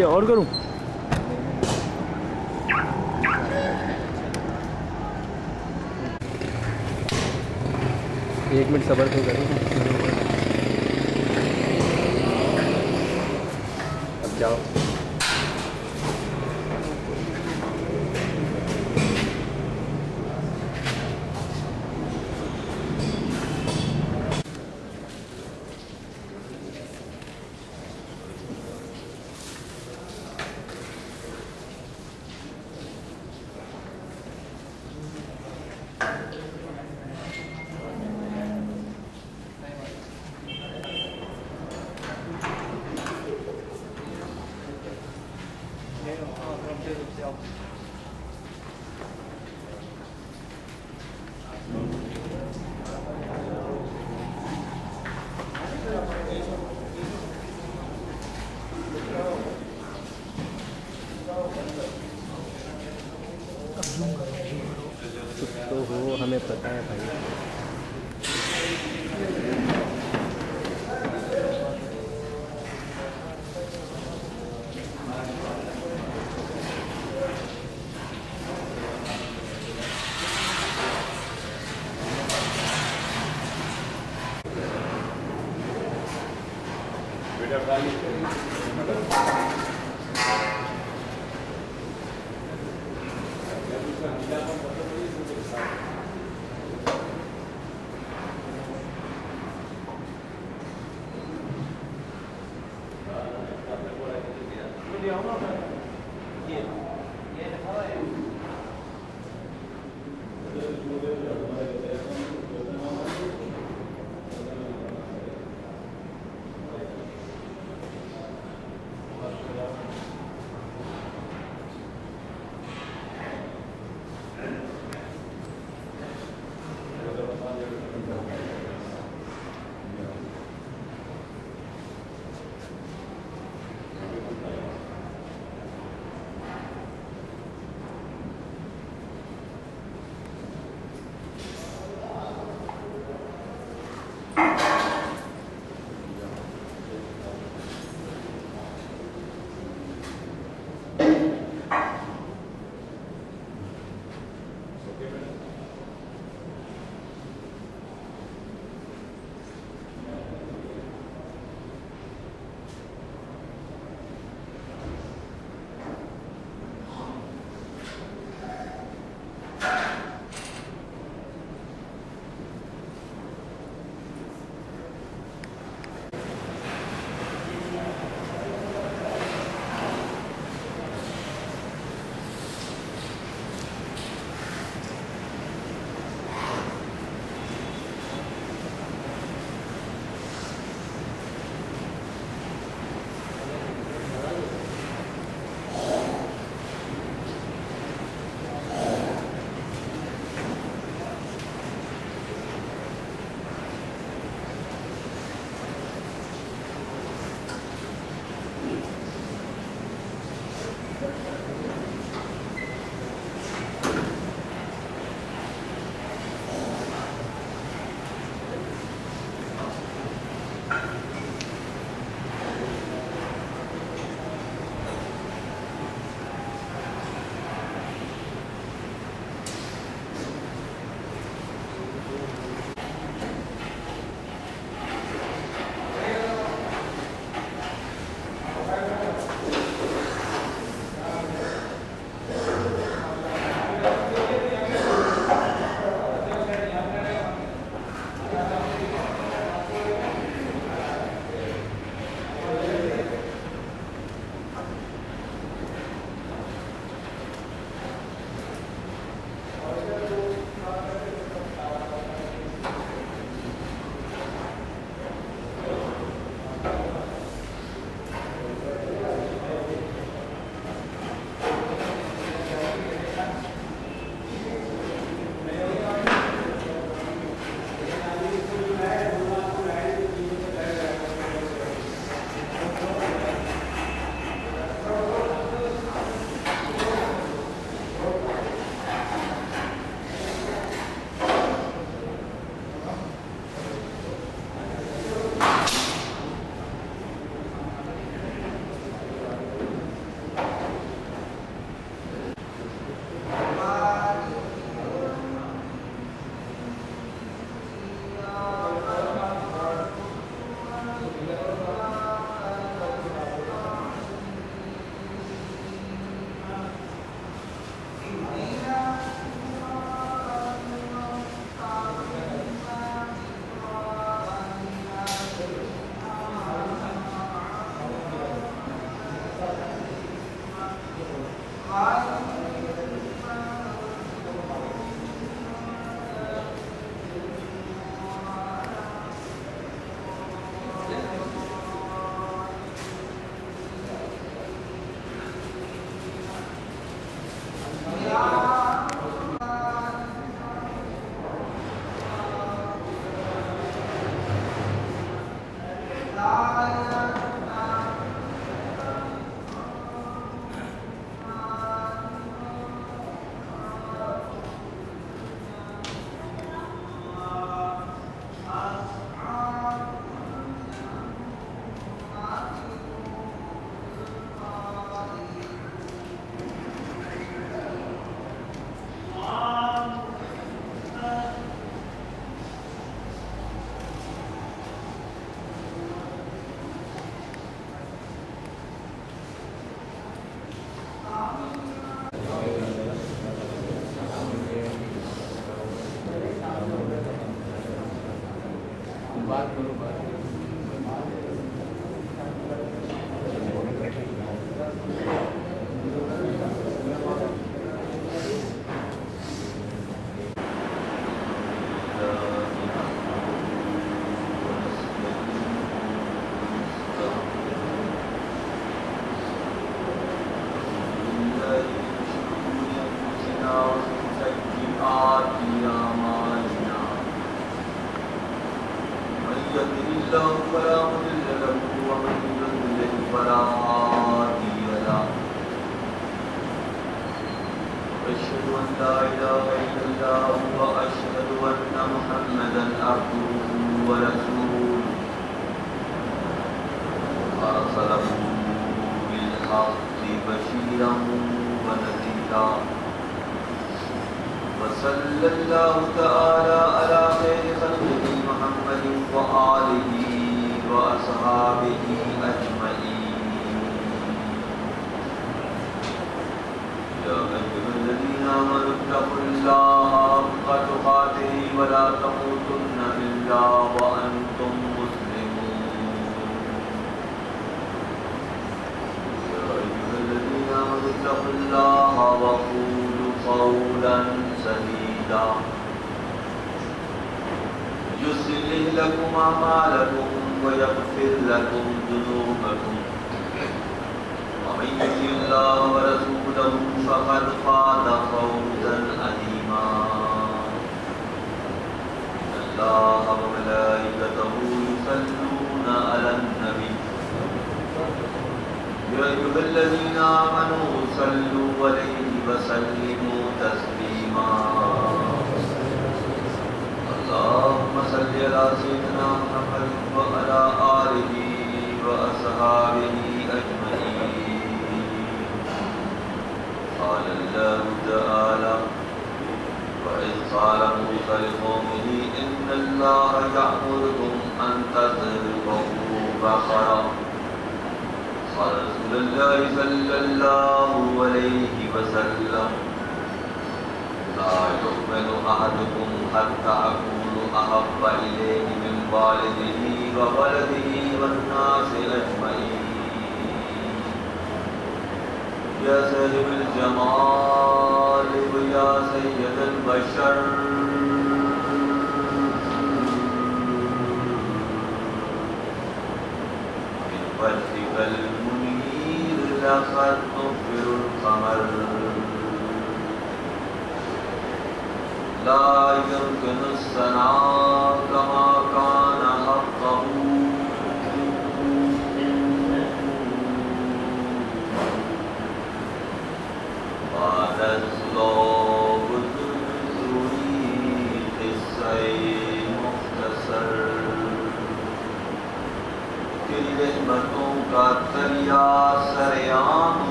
ہے اور کروں. ایک منٹ صبر تو کرو. اب جاؤ. تو ہو ہمیں پتہ ہے بھائی.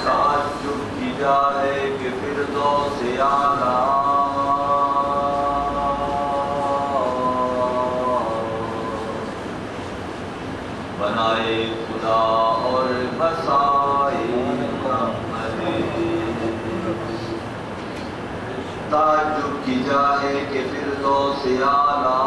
تعجب کی جائے کہ فردوس اعلیٰ کی جاہے کہ فردوس اعلیٰ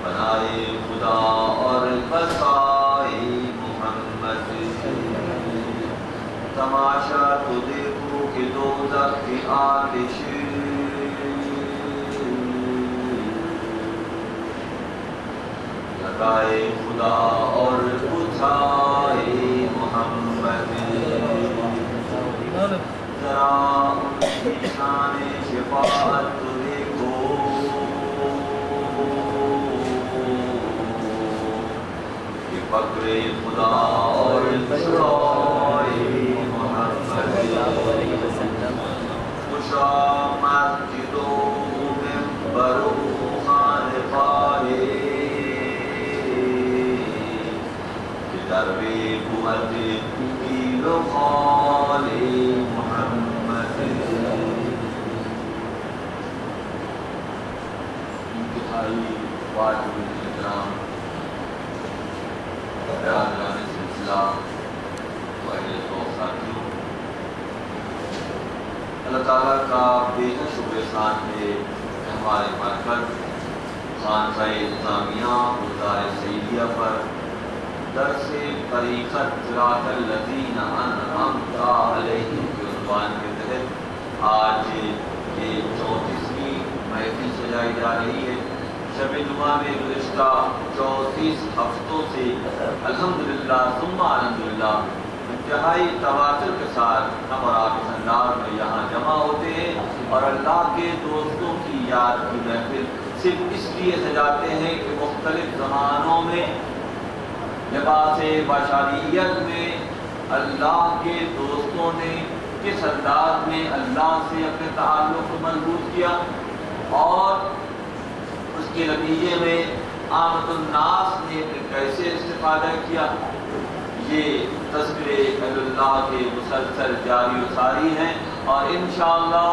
بنائے خدا اور بسائے محمد تماشا تو دیکھو کہ دوزخ کی آتش لگائے خدا اور بجھائے محمد ذرا ان کی شان شفاعت تو دیکھو کہ فقر خدا اور بسائے محمد خوشا مسجدوں منبروں خانقاہیں دربِ قوت کی لخال محمد انتہائی واجب احترام برادران سلسلہ و اہل ذوق ساتھیوں، اللہ تعالیٰ کا بے حد شکر احسان ہے کہ ہمارے مرکز خانقاہ انتظامیہ گلزار سعیدیہ پر درس طریقت صراط الذین انعمت علیہم کے عنوان کے تحت آج یہ 34ویں محفل سجائی جا رہی ہے۔ شب جمعہ میں گزشتہ 34 ہفتوں سے الحمدللہ ثم الحمدللہ انتہائی تواتر کے ساتھ ہم اور آپ اس انداز میں یہاں جمع ہوتے ہیں اور اللہ کے دوستوں کی یاد کی محفل صرف اس لیے سجاتے ہیں کہ مختلف زمانوں میں لباس بشریت میں اللہ کے دوستوں نے کس انداز میں اللہ سے اپنے تعلق کو مضبوط کیا اور اس کے نتیجے میں عامت الناس نے کیسے استفادہ کیا، یہ تذکرے اہل اللہ کے مسلسل جاری و ساری ہیں اور انشاءاللہ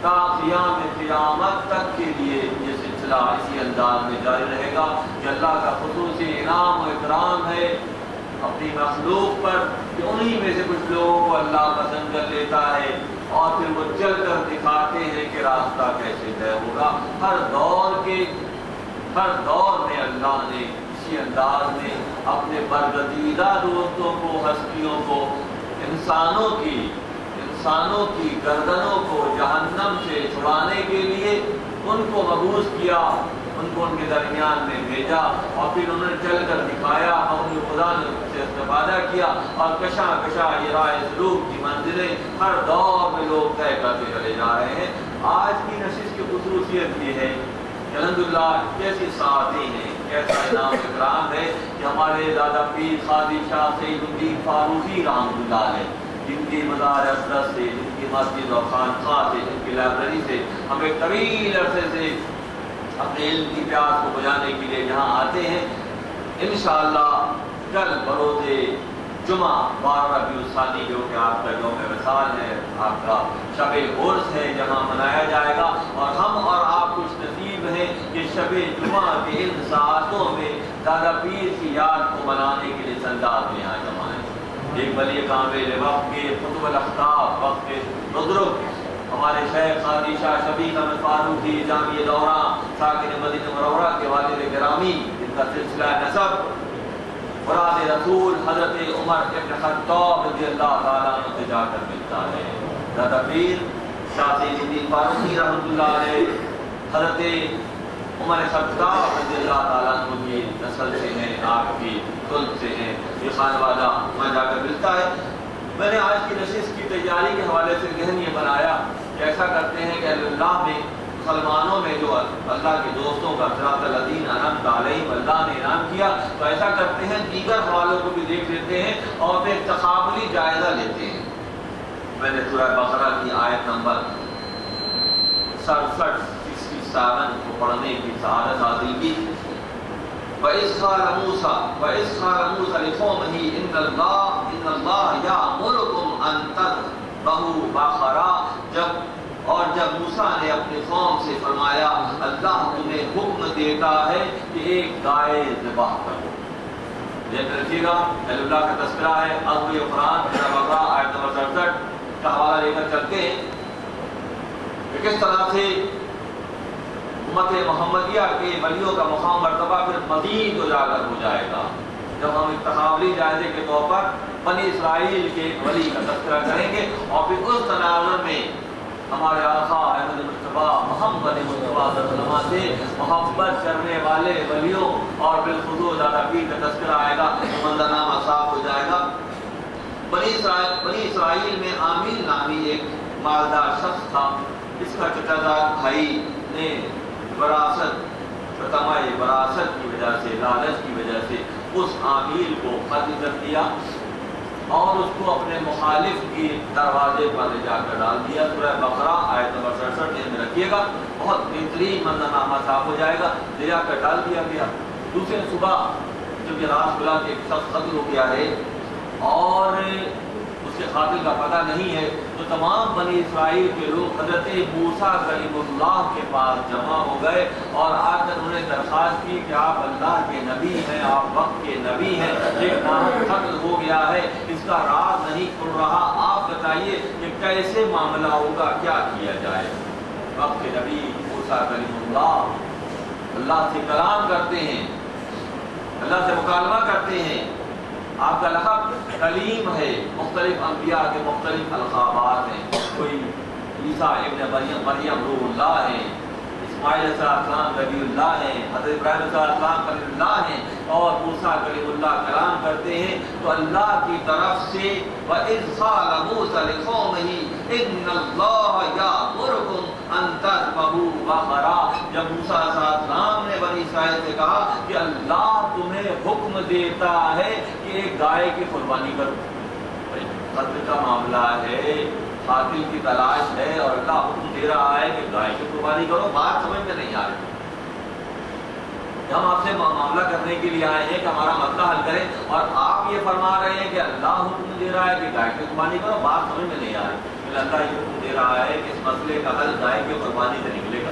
تا قیام قیامت تک کے لیے یہ سلسلہ اسی انداز میں جاری رہے گا کہ اللہ کا خصوصی انعام و اکرام ہے اپنی مخلوق پر کہ انہی میں سے کچھ لوگوں کو اللہ پسند کر لیتا ہے اور پھر وہ چل کر دکھاتے ہیں کہ راستہ کیسے طے ہوگا۔ ہر دور میں اللہ نے اسی انداز میں اپنے برگزیدہ دوستوں کو، ہستیوں کو، انسانوں کی گردنوں کو جہنم سے چھڑانے کے لیے ان کو مبعوث کیا، ان کو ان کے درمیان میں بھیجا اور پھر انہوں نے چل کر دکھایا اور ان خدا نے ان سے استفادہ کیا اور کشا یہ راہ سلوک کی منزلیں ہر دور میں لوگ طے کرتے چلے جا رہے ہیں۔ آج کی نشست کی خصوصیت یہ ہے کہ الحمدللہ کیسی سعادتیں ہیں، کیسا انعام اکرام ہے کہ ہمارے دادا پیر قاضی شاہ سید الدین فاروقی رحمۃ اللہ علیہ جن کی مزار اقدس سے، جن کی مسجد اور خانقاہ سے، جن کی لائبریری سے ہمیں طویل عرصے سے اپنے علم کی پیاس کو بجانے کے لیے یہاں آتے ہیں، انشاءاللہ کل بروز جمعہ 12 ربیع الثانی جو کہ آپ کا یوم وصال ہے، آپ کا شب عرس ہے، جہاں منایا جائے گا اور ہم اور آپ خوش نصیب ہیں کہ شب جمعہ کے ان ساعتوں میں دادا پیر کی یاد کو منانے کے لیے انداز میں یہاں جمع ہیں۔ ایک ولی کامل وقت کے قطب الاختاب، وقت کے بزرگ ہمارے شیخ قاضی شاہ شفیق احمد فاروقی جامع دورہ ساکن مدینہ منورہ کے والد گرامی، جن کا سلسلہ نسب مراد رسول حضرت عمر ابن خطاب رضی اللہ تعالیٰ عنہ سے جا کر ملتا ہے۔ دادا پیر شاہ سید الدین فاروقی رحمۃ اللہ علیہ حضرت عمر خطاب رضی اللہ تعالیٰ عنہ کی نسل سے ہیں، آپ کی کل سے ہیں، یہ خانوادہ وہاں جا کر ملتا ہے۔ میں نے آج کی نشست کی تیاری کے حوالے سے ذہن یہ بنایا کہ ایسا کرتے ہیں کہ اہل اللہ میں مسلمانوں میں جو اللہ کے دوستوں کا صراط الذین انعمت علیہم اللہ نے انعام کیا، تو ایسا کرتے ہیں دیگر حوالوں کو بھی دیکھ لیتے ہیں اور پھر تقابلی جائزہ لیتے ہیں۔ میں نے سورہ بقرہ کی آیت نمبر 67 کو پڑھنے کی سعادت حاصل کی۔ وَإِذْ قَالَ مُوسَىٰ لِقَوْمِهِ إِنَّ اللَّهَ يَأْمُرُكُمْ أَن تَذْبَحُوا بَقَرَةً جب موسیٰ نے اپنی قوم سے فرمایا اللہ تمہیں حکم دیتا ہے کہ ایک گائے ذبح کرو، ذہن میں رکھیے گا، اہل اللہ کا تذکرہ ہے، عظم قرآن سورہ بقرہ آیت نمبر 67 کا حوالہ لے کر چلتے ہیں کہ کس طرح سے امت محمدیہ کے ولیوں کا مقام مرتبہ پھر مزید اجاگر ہو جائے گا جب ہم ایک تخابری جائزے کے طور پر بنی اسرائیل کے ولی کا تذکرہ کریں گے، اور پھر اس تناظر میں ہمارے آقا احمد مصطفیٰ محمد مصطفیٰ صلی اللہ علیہ وسلم سے محبت کرنے والے ولیوں اور بالخصوص دادا پیر کا تذکرہ آئے گا، منظرنامہ صاف ہو جائے گا۔ بنی اسرائیل میں عامل نامی ایک مالدار شخص تھا، اس کا چچا زاد بھائی نے وراثت کی وجہ سے، لالچ کی وجہ سے اس عامل کو قتل کر دیا اور اس کو اپنے مخالف کے دروازے پر لے جا کر ڈال دیا۔ سورہ بقرہ آیت نمبر 67 میں رکھیے گا، بہت بہترین منظرنامہ صاف ہو جائے گا، لے جا کر ڈال دیا گیا۔ دوسرے صبح جب یہ راز کھلا کہ ایک شخص قتل ہو گیا ہے اور اس کے قاتل کا پتہ نہیں ہے، تو تمام بنی اسرائیل کے لوگ حضرت موسیٰ کلیم اللہ کے پاس جمع ہو گئے اور آ کر انہوں نے درخواست کی کہ آپ اللہ کے نبی ہیں، آپ وقت کے نبی ہیں، ایک نام قتل ہو گیا ہے، اس کا راز نہیں کھل رہا، آپ بتائیے کہ کیسے معاملہ ہوگا، کیا کیا جائے۔ وقت کے نبی موسیٰ کلیم اللہ سے کلام کرتے ہیں، اللہ سے مکالمہ کرتے ہیں۔ آپ کا لقب کلیم ہے، مختلف انبیاء کے مختلف القابات ہیں، کوئی عیسیٰ ابن مریم روح اللہ ہیں، اسماعیل علیہ السلام نبی اللہ ہیں، حضرت ابراہیم علیہ السلام کلیم اللہ ہیں، اور موسیٰ کلیم اللہ کلام کرتے ہیں تو اللہ کی طرف سے وَإِذْ قَالَ مُوسَىٰ لِقَوْمِهِ إِنَّ اللَّهَ يَأْمُرُكُمْ أَن تَذْبَحُوا بَقَرَةً، جب موسیٰ علیہ السلام نے بنی اسرائیل سے کہا کہ اللہ تمہیں حکم دیتا ہے کہ ایک گائے کی قربانی کرو، قتل کا معاملہ ہے، قاتل کی تلاش ہے اور اللہ حکم دے رہا ہے کہ گائے کی قربانی کرو، بات سمجھ میں نہیں آ رہی۔ ہم آپ سے معاملہ کرنے کے لیے آئے ہیں کہ ہمارا مسئلہ حل کریں اور آپ یہ فرما رہے ہیں کہ اللہ حکم دے رہا ہے کہ گائے کی قربانی کرو، بات سمجھ میں نہیں آ رہی۔ لیکن اللہ یہ حکم دے رہا ہے کہ اس مسئلے کا حل گائے کی قربانی سے نکلے گا۔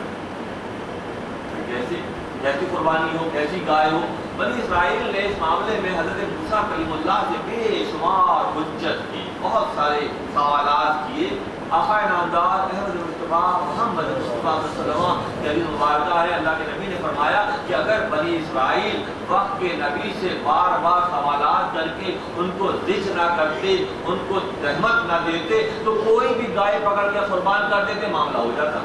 کیسی قربانی ہو، کیسی گائے ہو؟ بنی اسرائیل نے اس معاملے میں حضرت موسیٰ کلیم اللہ سے بے شمار حجت کی، بہت سارے سوالات کیے۔ آقا نامدار احمد مصطفیٰ محمد مصطفیٰ صلی اللہ علیہ وسلم کی حدیث مبارکہ ہے، اللہ کے نبی نے فرمایا کہ اگر بنی اسرائیل وقت کے نبی سے بار بار سوالات کر کے ان کو زج نہ کرتے، ان کو رحمت نہ دیتے تو کوئی بھی گائے پکڑ کے قربان کر دیتے، معاملہ ہو جاتا۔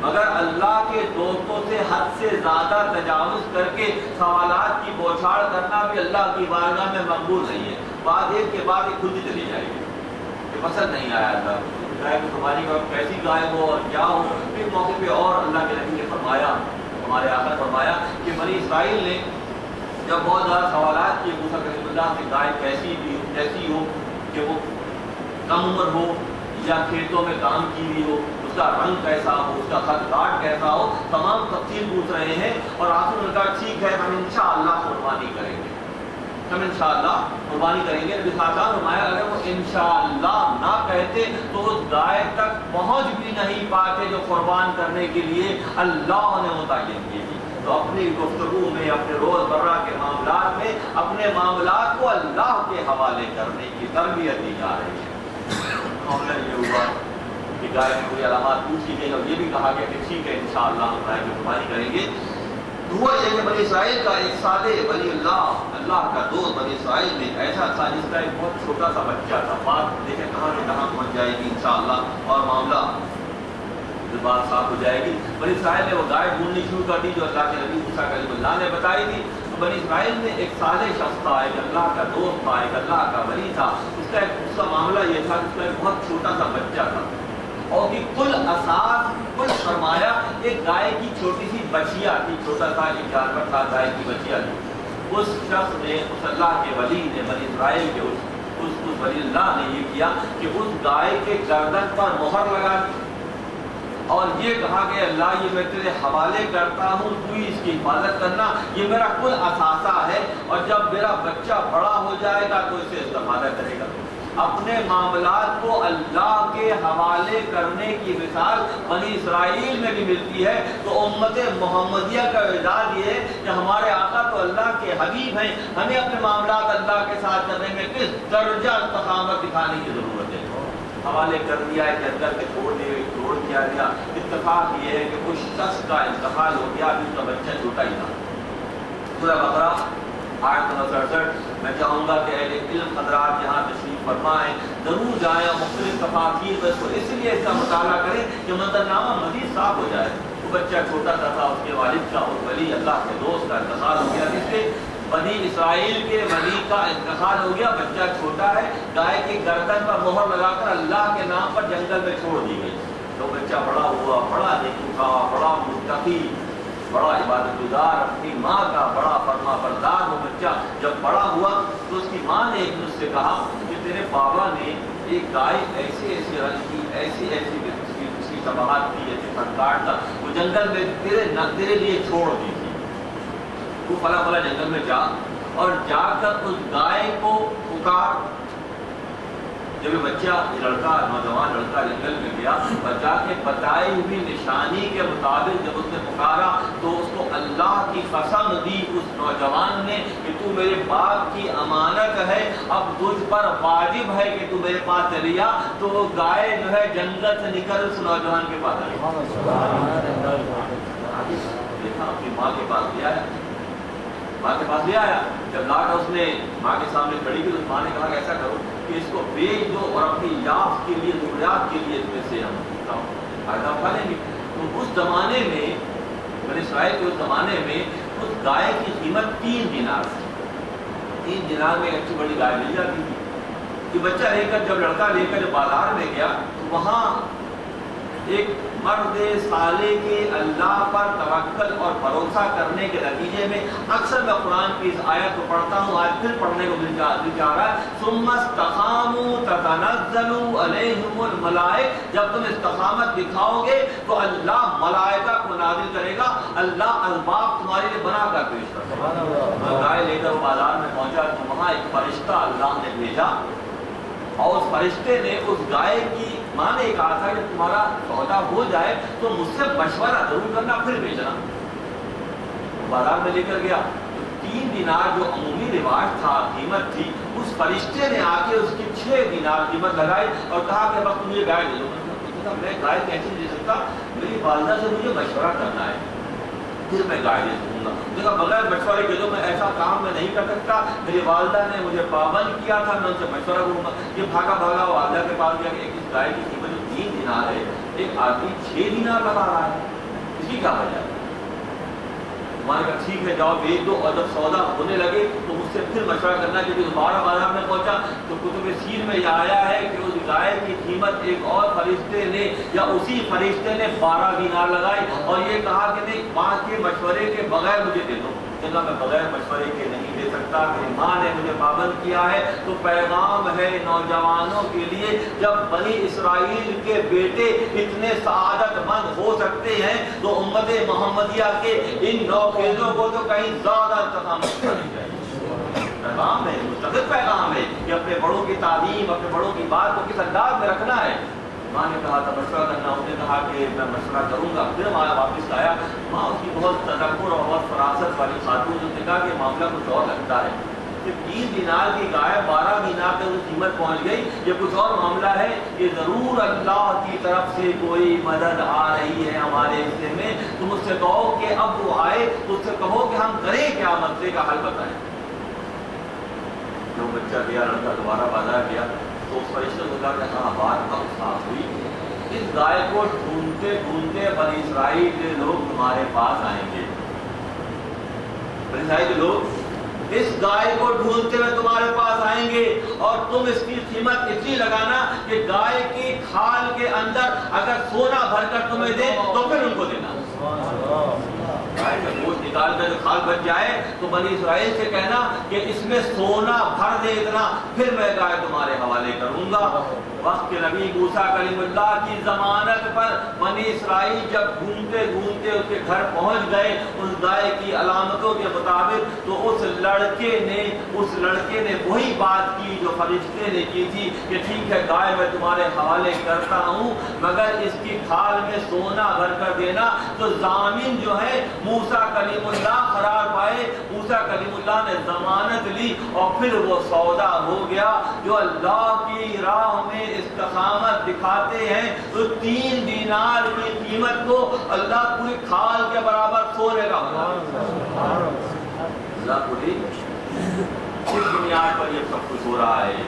مگر اللہ کے دوستوں سے حد سے زیادہ تجاوز کر کے سوالات کی بوچھاڑ کرنا بھی اللہ کی بارگاہ میں مقبول نہیں ہے، بعد ایک کے بعد ایک کھلتی چلی جائے گی، یہ پسند نہیں آیا تھا۔ گائے کی قربانی کا کیسی گائے ہو اور کیا ہو، اس موقع پہ اور اللہ کے نبی نے فرمایا، ہمارے آقا فرمایا کہ بنی اسرائیل نے جب بہت زیادہ سوالات کیے موسیٰ کلیم اللہ سے گائے کیسی ہو کہ وہ کم عمر ہو یا کھیتوں میں کام کی ہوئی ہو، اس کا رنگ کیسا ہو، اس کا خط کاٹ کیسا ہو، تمام تفصیل پوچھ رہے ہیں، اور آخر نے کہا ٹھیک ہے ہم انشاءاللہ قربانی کریں گے، ہم انشاءاللہ قربانی کریں گے۔ نبی خاصا فرمایا اگر وہ انشاءاللہ نہ کہتے تو اس گائے تک پہنچ بھی نہیں پاتے جو قربان کرنے کے لیے اللہ نے متعین کی تھی۔ تو اپنی گفتگو میں، اپنے روزمرہ کے معاملات میں اپنے معاملات کو اللہ کے حوالے کرنے کی تربیت دی جا رہی ہے۔ معاملہ یہ ہوا کہ گائے کی کوئی علامات پوچھی گئی اور یہ بھی کہا گیا کہ ٹھیک ہے انشاءاللہ ہم گائے کی قربانی کریں گے۔ ہوا یہ کہ بنی اسرائیل کا ایک صالح ولی اللہ کا دوست بنی اسرائیل میں ایسا تھا جس کا ایک بہت چھوٹا سا بچہ تھا۔ بات دیکھیں کہاں سے کہاں پہنچ جائے گی انشاءاللہ، اور معاملہ بات صاف ہو جائے گی۔ بنی اسرائیل نے وہ گائے ڈھونڈنی شروع کر دی جو اللہ کے نبی موسیٰ کلیم اللہ نے بتائی تھی۔ تو بنی اسرائیل میں ایک صالح شخص تھا، ایک اللہ کا دوست تھا، ایک اللہ کا ولی تھا۔ اس کا معاملہ یہ تھا کہ اس کا ایک بہت چھوٹا سا بچہ تھا اور کہ کل فرمایا ایک گائے کی چھوٹی سی بچیا تھی، چھوٹا سا ایک جانور تھا، گائے کی بچیا تھی۔ اس شخص نے، اس اللہ کے ولی نے، بنی اسرائیل کے اس ولی اللہ نے یہ کیا کہ اس گائے کے گردن پر مہر لگا دی اور یہ کہا کہ اللہ یہ میں تیرے حوالے کرتا ہوں، تو ہی اس کی حفاظت کرنا، یہ میرا کل اثاثہ ہے اور جب میرا بچہ بڑا ہو جائے گا تو اسے استفادہ کرے گا۔ اپنے معاملات کو اللہ کے حوالے کرنے کی مثال بنی اسرائیل میں بھی ملتی ہے، تو امت محمدیہ کا اعزاز یہ ہے کہ ہمارے آقا تو اللہ کے حبیب ہیں، ہمیں اپنے معاملات اللہ کے ساتھ کرنے میں کس درجہ استقامت دکھانے کی ضرورت ہے۔ حوالے کر دیا ہے کہ اندر کے چھوڑ دیا گیا۔ اتفاق یہ ہے کہ کچھ شخص کا انتقال ہو گیا، ابھی اس کا بچہ چھوٹا ہی تھا۔ سورہ بقرہ آیت نمبر 67 میں چاہوں گا کہ اہل علم حضرات جہاں تشریف فرما ہے ضرور جائیں اور مختلف تفاصیر پر کو اس لیے اس کا مطالعہ کریں کہ منظرنامہ مزید صاف ہو جائے۔ وہ بچہ چھوٹا سا تھا، اس کے والد کا اور ولی اللہ کے دوست کا انتقال ہو گیا، جس سے بنی اسرائیل کے ولی کا انتقال ہو گیا۔ بچہ چھوٹا ہے، گائے کی گردن پر مہر لگا کر اللہ کے نام پر جنگل میں چھوڑ دی گئی۔ تو بچہ بڑا ہوا، بڑا نیکوکار، بڑا متقی، بڑا عبادت گزار، اپنی ماں کا بڑا فرما بردار۔ وہ بچہ جب بڑا ہوا تو اس کی ماں نے ایک سے کہا کہ تیرے بابا نے ایک گائے ایسی رنگ کی، ایسی اس کی سباہٹ کی، ایسی فنکار تھا، وہ جنگل میں تیرے لیے چھوڑ دی تھی۔ تو فلا جنگل میں جا اور جا کر اس گائے کو پکار۔ جب بچہ لڑکا، نوجوان لڑکا جنگل میں گیا اور جا کے بتائی ہوئی نشانی کے مطابق جب اس نے پکارا تو اس کو اللہ کی قسم دی اس نوجوان نے کہ تو میرے باپ کی امانت ہے، اب تجھ پر واجب ہے کہ تو میرے پاس چلی آ۔ تو وہ گائے جو ہے جنگل سے نکل اس نوجوان کے پاس آئی، دیکھا اپنی ماں کے پاس لے آیا، ماں کے پاس لے آیا۔ جب لا کر اس نے ماں کے سامنے کھڑی کی تو ماں نے کہا کہ ایسا کرو کہ اس کو بیچ دو اور اپنی یافت کے لیے، ضروریات کے لیے اس میں سے ہم فائدہ اٹھا لیں گے۔ تو اس زمانے میں، بنی اسرائیل کے اس زمانے میں اس گائے کی قیمت 3 دینار تھی۔ 3 دینار میں اچھی بڑی گائے مل جاتی تھی۔ یہ بچہ لے کر، جب لڑکا لے کر جب بازار میں گیا تو وہاں ایک مرد صالح کے اللہ پر توکل اور بھروسہ کرنے کے نتیجے میں اکثر میں قرآن کی اس آیت کو پڑھتا ہوں، آج پھر پڑھنے کو دل چاہ رہا ہے۔ ثم استقاموا تتنزل علیہم الملائکہ، جب تم استقامت دکھاؤ گے تو اللہ ملائکہ کو نازل کرے گا، اللہ اسباب تمہارے لیے بنا کر پیش کرے گا۔ گائے لے کر بازار میں پہنچا تو وہاں ایک فرشتہ اللہ نے بھیجا اور اس فرشتے نے اس گائے کی ماں نے کہا تھا کہ تمہارا سودا ہو جائے تو مجھ سے مشورہ ضرور کرنا، پھر بیچنا۔ بازار میں لے کر گیا تو 3 دینار جو عمومی رواج تھا، قیمت تھی، اس فرشتے نے آ کے اس کی 6 دینار قیمت لگائی اور کہا کہ بس مجھے گائے دے دو۔ میں گائے کیسے دے سکتا، میری والدہ سے مجھے مشورہ کرنا ہے، پھر میں گائے دے سکوں گا۔ دیکھا بغیر مشورے کے جو میں ایسا کام میں نہیں کر سکتا، میری والدہ نے مجھے پابند کیا تھا، میں ان سے مشورہ کروں گا۔ یہ بھاگا والدہ کے پاس گیا کہ اس گائے کی قیمت 3 دینار ہے، ایک آدمی 6 دینار لگا رہا ہے، اس کی کیا وجہ ہے؟ ہمارے کہا ٹھیک ہے جاؤ بیچ دو، اور جب سودا ہونے لگے تو مجھ سے پھر مشورہ کرنا ہے۔ جب دوبارہ بازار میں پہنچا تو کتب سیر میں یہ آیا ہے کہ اس گائے کی قیمت ایک اور فرشتے نے یا اسی فرشتے نے 12 دینار لگائی اور یہ کہا کہ نہیں، ماں کے مشورے کے بغیر مجھے دے دو۔ کہا میں بغیر مشورے کے نہیں دے سکتا، میری ماں نے مجھے پابند کیا ہے۔ تو پیغام ہے نوجوانوں کے لیے، جب بنی اسرائیل کے بیٹے اتنے سعادت مند ہو سکتے ہیں تو امت محمدیہ کے ان نوخیزوں کو تو کہیں زیادہ استقامت کرنی چاہیے۔ پیغام ہے، مستقل پیغام ہے کہ اپنے بڑوں کی تعلیم، اپنے بڑوں کی بات کو کس انداز میں رکھنا ہے۔ ماں نے کہا تھا مشورہ کرنا، اس نے کہا کہ میں مشورہ کروں گا۔ پھر ماں واپس آیا، ماں اس کی بہت تدبر اور بہت فراست والی خاتون، اس نے کہا کہ معاملہ کچھ اور لگتا ہے کہ 3 دینار کی گائے 12 دینار تک اس قیمت پہنچ گئی، یہ کچھ اور معاملہ ہے، یہ ضرور اللہ کی طرف سے کوئی مدد آ رہی ہے ہمارے حصے میں۔ تم اس سے کہو کہ اب وہ آئے تو اس سے کہو کہ ہم کریں کیا، مسئلے کا حل بتائیں۔ جو بچہ گیا، لڑکا دوبارہ بازار گیا تو اس فرشتے کو کہا کہ ہاں بات اب صاف ہوئی، اس گائے کو ڈھونڈتے ڈھونڈتے بنی اسرائیل کے لوگ تمہارے پاس آئیں گے۔ بنی اسرائیل کے لوگ اس گائے کو ڈھونڈتے ہوئے تمہارے پاس آئیں گے اور تم اس کی قیمت اتنی لگانا کہ گائے کی کھال کے اندر اگر سونا بھر کر تمہیں دے تو پھر ان کو دینا۔ گائے کا گوشت نکال کر جو کھال بچ جائے تو بنی اسرائیل سے کہنا کہ اس میں سونا بھر دے اتنا، پھر میں گائے تمہارے حوالے کروں گا۔ وقت کے نبی موسیٰ کلیم اللہ کی ضمانت پر بنی اسرائیل جب گھومتے گھومتے اس کے گھر پہنچ گئے اس گائے کی علامتوں کے مطابق، تو اس لڑکے نے وہی بات کی جو فرشتے نے کی تھی کہ ٹھیک ہے گائے میں تمہارے حوالے کرتا ہوں، مگر اس کی کھال میں سونا بھر کر دینا۔ تو ضامن جو ہے موسیٰ کلیم اللہ قرار پائے، موسیٰ کلیم اللہ نے ضمانت لی اور پھر وہ سودا ہو گیا۔ جو اللہ کی راہ میں استقامت دکھاتے ہیں تو 3 دینار کی قیمت کو اللہ پوری کھال کے برابر سونے کا بنا اللہ پوری اس بنیاد پر یہ سب کچھ ہو رہا ہے۔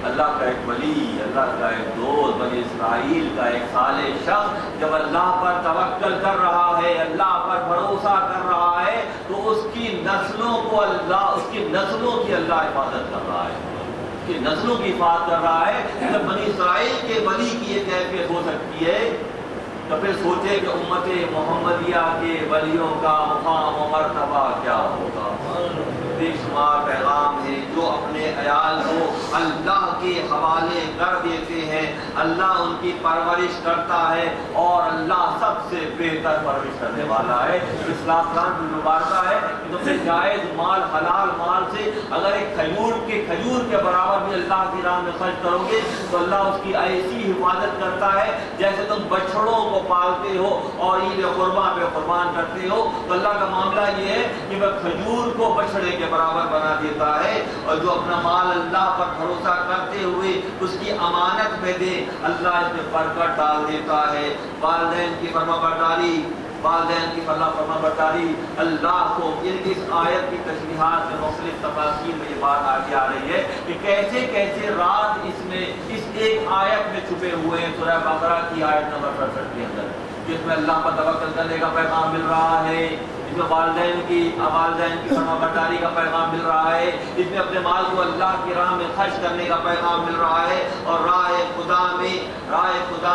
اللہ کا ایک ولی، اللہ کا ایک دوست، بنی اسرائیل کا ایک صالح شخص جب اللہ پر توکل کر رہا ہے، اللہ پر بھروسہ کر رہا ہے، تو اس کی نسلوں کی اللہ حفاظت کر رہا ہے، اس کی نسلوں کی حفاظت کر رہا ہے۔ جب بنی اسرائیل کے ولی کی یہ کیفیت ہو سکتی ہے تو پھر سوچے کہ امت محمدیہ کے ولیوں کا مقام و مرتبہ کیا ہوگا۔ بے شمار پیغام ہیں جو اپنے عیال کو اللہ کے حوالے کر دیتے ہیں، اللہ ان کی پرورش کرتا ہے اور اللہ سب سے بہتر پرورش کرنے والا ہے۔ اسلام کی مبارکہ ہے کہ تم نے جائز مال، حلال مال سے اگر ایک کھجور کے برابر بھی اللہ کی راہ میں خرچ کرو گے تو اللہ اس کی ایسی حفاظت کرتا ہے جیسے تم بچڑوں کو پالتے ہو اور عید قرباں پہ قربان کرتے ہو، تو اللہ کا معاملہ یہ ہے کہ وہ کھجور کو بچڑے کے برابر بنا دیتا ہے، اور جو اپنا مال اللہ پر بھروسہ کرتے ہوئے اس کی امانت میں دے اللہ اس میں برکت ڈال دیتا ہے۔ والدین کی فرما برداری اللہ کو، اس آیت کی تشریحات میں مختلف تفاصیل میں یہ بات آگے آ رہی ہے کہ کیسے کیسے راز اس ایک آیت میں چھپے ہوئے ہیں۔ سورہ بقرہ کی آیت نمبر 67 کے اندر جس میں اللہ پر توکل کرنے کا پیغام مل رہا ہے، اس میں والدین کی فرما برداری کا پیغام مل رہا ہے، اس میں اپنے مال کو اللہ کی راہ میں خرچ کرنے کا پیغام مل رہا ہے، اور راہ خدا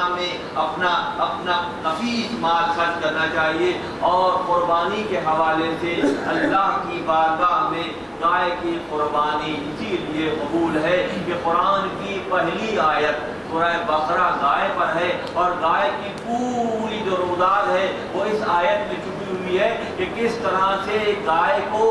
میں اپنا نفیس مال خرچ کرنا چاہیے، اور قربانی کے حوالے سے اللہ کی بارگاہ میں گائے کی قربانی اسی لیے قبول ہے کہ قرآن کی پہلی آیت سورہ بقرہ گائے پر ہے، اور گائے کی پوری جو روداد ہے وہ اس آیت میں چھپی ہوئی ہے کہ کس طرح سے ایک گائے کو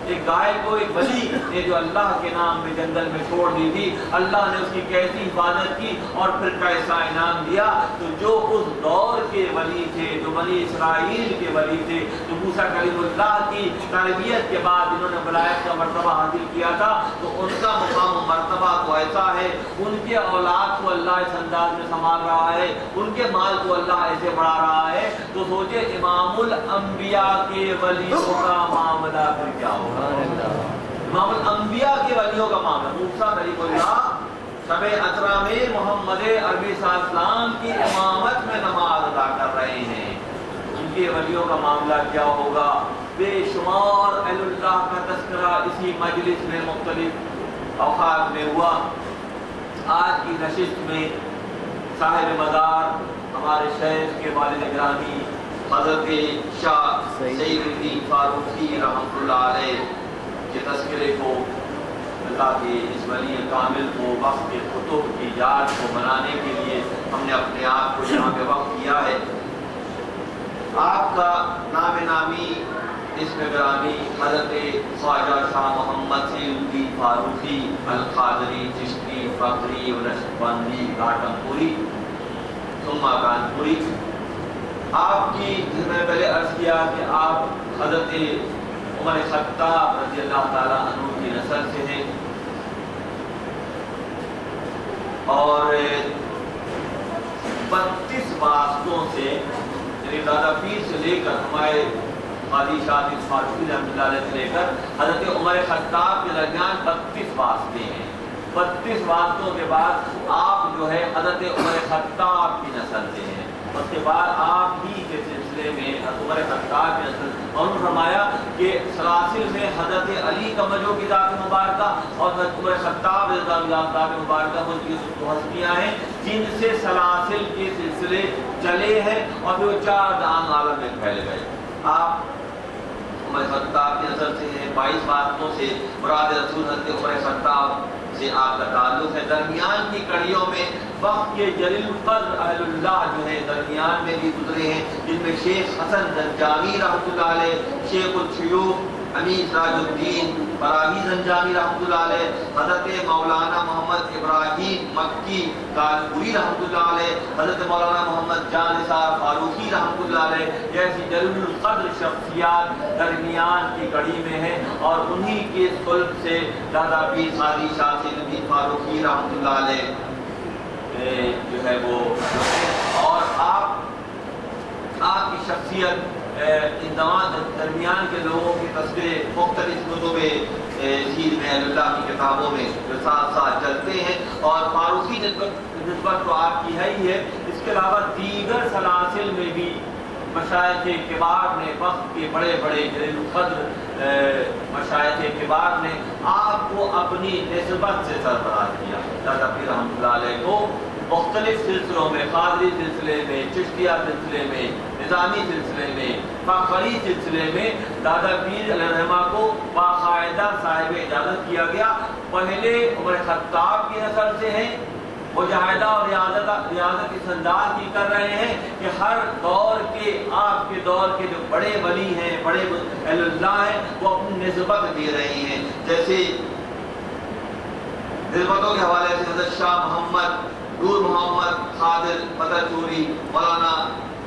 ایک ولی نے جو اللہ کے نام میں جنگل میں چھوڑ دی تھی، اللہ نے اس کی کیسی حفاظت کی اور پھر کیسا انعام دیا۔ تو جو اس دور کے ولی تھے، جو بنی اسرائیل کے ولی تھے، جو موسیٰ کلیم اللہ کی تربیت کے بعد انہوں نے ولایت کا مرتبہ حاصل کیا تھا، تو ان کا مقام و مرتبہ تو ایسا ہے، ان کے اولاد کو اللہ اس انداز میں سنبھال رہا ہے، ان کے مال کو اللہ ایسے بڑھا رہا ہے، تو سوچے امام الانبیاء کے ولیوں کا معاملہ پھر کیا ہوگا۔ امام الانبیاء کے ولیوں کا معاملہ، موسیٰ کلیم اللہ شب عطرہ میں محمد عربی صلی اللہ علیہ وسلم کی امامت میں نماز ادا کر رہے ہیں، ان کے ولیوں کا معاملہ کیا ہوگا۔ بے شمار اہل اللہ کا تذکرہ اسی مجلس میں مختلف اوقات میں ہوا۔ آج کی نشست میں صاحب مدار ہمارے شیخ کے والد گرامی حضرت شاہ سید الدین فاروقی رحمۃ اللہ علیہ کے تذکرے کو، اللہ کے اس ولی کامل کو، وقت کے خطب کی یاد کو منانے کے لیے ہم نے اپنے آپ کو یہاں پہ وقف کیا ہے۔ آپ کا نام نامی اسم گرامی حضرت خواجہ شاہ محمد سید الدین فاروقی القادری چشتی فقری نقشبندی گھاٹم پوری ثم کانپوری۔ آپ کی میں پہلے عرض کیا کہ آپ حضرت عمر خطاب رضی اللہ تعالیٰ عنہ کی نسل سے ہیں، اور 32 واسطوں سے، یعنی دادا پیر سے لے کر ہمارے قاضی شاہ فاروقی رحمۃ اللہ علیہ سے لے کر حضرت عمر خطاب کے درمیان 32 واسطے ہیں۔ 32 واسطوں کے بعد آپ جو ہے حضرت عمر خطاب کی نسل سے ہیں، اس کے بعد آپ ہی کے سلسلے میں عمر خطاب کی نسل، اور انہوں نے فرمایا کہ سلاسل میں حضرت علی کا مجو کی ذات مبارکہ اور حضرت عمر خطاب رضی اللہ عنہ ذات مبارکہ ان کی ہستیاں ہیں جن سے سلاسل کے سلسلے چلے ہیں اور جو 4 جہان عالم میں پھیل گئے۔ آپ عمر خطاب کی نظر سے ہیں، 22 باتوں سے مراد رسول حضرت عمر خطاب سے آپ کا تعلق ہے۔ درمیان کی کڑیوں میں وقت کے جلیل القدر اہل اللہ جو ہے درمیان میں بھی گزرے ہیں، جن میں شیخ حسن زنجانی رحمۃ اللہ علیہ، شیخ الشیوخ امیر سراج الدین فراہی زنجانی رحمۃ اللہ علیہ، حضرت مولانا محمد ابراہیم مکی کانپوری رحمۃ اللہ علیہ، حضرت مولانا محمد جان نثار فاروقی رحمۃ اللہ علیہ، جیسی جلیل القدر شخصیات درمیان کی کڑی میں ہیں، اور انہی کے سلب سے دادا پیر قاضی شاہ سید الدین فاروقی رحمۃ اللہ علیہ جو ہے وہ، اور آپ کی شخصیت ان درمیان کے لوگوں کے تذکرے مختلف کتب سیر میں اہل اللہ کی کتابوں میں جو ساتھ ساتھ چلتے ہیں، اور فاروقی نسبت تو آپ کی ہے ہی ہے، اس کے علاوہ دیگر سلاسل میں بھی مشائخ کبار نے، وقت کے بڑے بڑے جلیل القدر مشائخ کبار نے آپ کو اپنی نسبت سے سرفراز کیا۔ دادا پیر رحمۃ اللہ علیہ کو مختلف سلسلوں میں، قادری سلسلے میں، چشتیہ سلسلے میں، نظامی سلسلے میں، فاخری سلسلے میں دادا پیر علیہ الرحمہ کو باقاعدہ صاحب اجازت کیا گیا۔ پہلے عمر خطاب کی نسل سے ہیں، مجاہدہ اور ریاضت اس انداز کی کر رہے ہیں کہ ہر دور کے، آپ کے دور کے جو بڑے ولی ہیں، بڑے اہل اللہ ہیں، وہ اپنی نسبت دے رہے ہیں۔ جیسے نسبتوں کے حوالے سے حضرت شاہ محمد نور محمد خادر فتح چوری، مولانا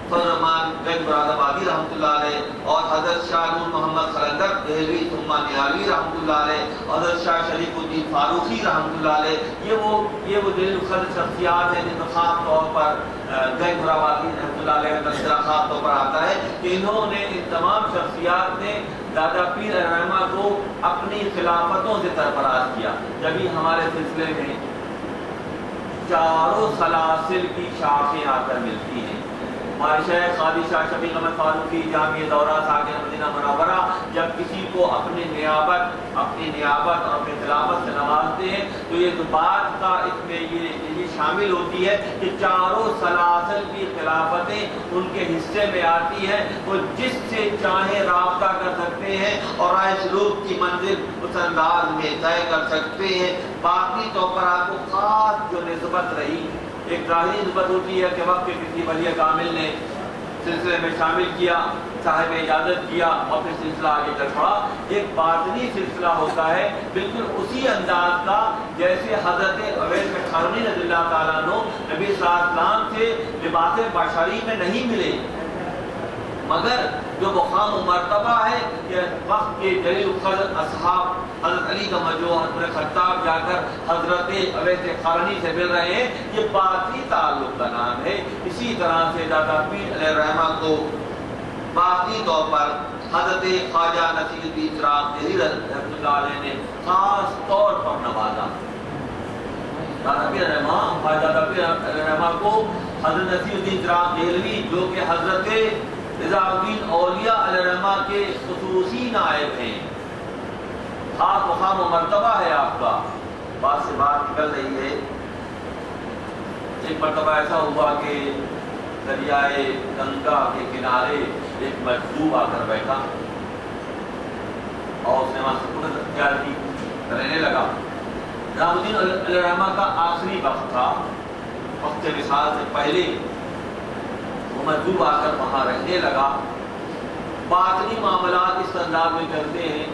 فضل الرحمان گنج مراد آبادی رحمۃ اللہ علیہ، اور حضرت شاہ نور محمد خلندر دہلوی ثم نیالوی رحمۃ اللہ علیہ، حضرت شاہ شریف الدین فاروقی رحمۃ اللہ علیہ، یہ وہ جلیل القدر شخصیات ہیں جن میں خاص طور پر گنج مراد آبادی رحمۃ اللہ علیہ کا تذکرہ خاص طور پر آتا ہے کہ انہوں نے، ان تمام شخصیات نے دادا پیر علیہ الرحمہ کو اپنی خلافتوں سے سرفراز کیا۔ جبھی ہمارے سلسلے میں چاروں سلاسل کی شاخیں آ کر ملتی ہیں۔ ہمارے شیخ قاضی شاہ شفیق احمد فاروقی جامعہ دورہ ساکن مدینہ منورہ جب کسی کو اپنی نیابت اور اپنی خلافت سے نوازتے ہیں تو یہ بات کا اس میں یہ شامل ہوتی ہے کہ چاروں سلاسل کی خلافتیں ان کے حصے میں آتی ہیں، وہ جس سے چاہیں رابطہ کر سکتے ہیں اور رائے سلوک کی منزل اس انداز میں طے کر سکتے ہیں۔ باقی طور پر آپ کو خاص جو نسبت رہی، ایک ظاہری نسبت ہوتی ہے کہ وقت کے کسی ولی کامل نے سلسلے میں شامل کیا، صاحب اجازت کیا اور پھر سلسلہ آگے چل پڑا۔ ایک باطنی سلسلہ ہوتا ہے بالکل اسی انداز کا جیسے حضرت اویس قرنی رضی اللہ تعالیٰ عنہ نبی صلی اللہ علیہ وسلم سے لباس بشری میں نہیں ملے، مگر جو مقام و مرتبہ ہے کہ وقت کے جلیل القدر اصحاب حضرت علی کا مجوع حضرت خطاب جا کر حضرت اویس قرنی سے مل رہے ہیں، یہ باطنی تعلق کا نام ہے۔ اسی طرح سے دادا پیر علیہ الرحمہ کو باطنی طور پر حضرت خواجہ نصیر الدین چراغ دہلوی رحمۃ اللہ علیہ نے خاص طور پر نوازا۔ دادا پیر علیہ الرحمہ کو حضرت نصیر الدین چراغ دہلوی جو کہ حضرت رضا الدین اولیاء علیہ الرحمہ کے خصوصی نائب ہیں، خاص مقام و مرتبہ ہے آپ کا۔ بات سے بات نکل رہی ہے، ایک مرتبہ ایسا ہوا کہ دریائے گنگا کے کنارے ایک مجذوب آ کر بیٹھا اور اس نے وہاں سکونت اختیار کی، رہنے لگا۔ نظام الدین علیہ الرحمہ کا آخری وقت تھا، وقت وصال سے پہلے وہ مجذوب آ کر وہاں رہنے لگا۔ باطنی معاملات اس انداز میں کرتے ہیں۔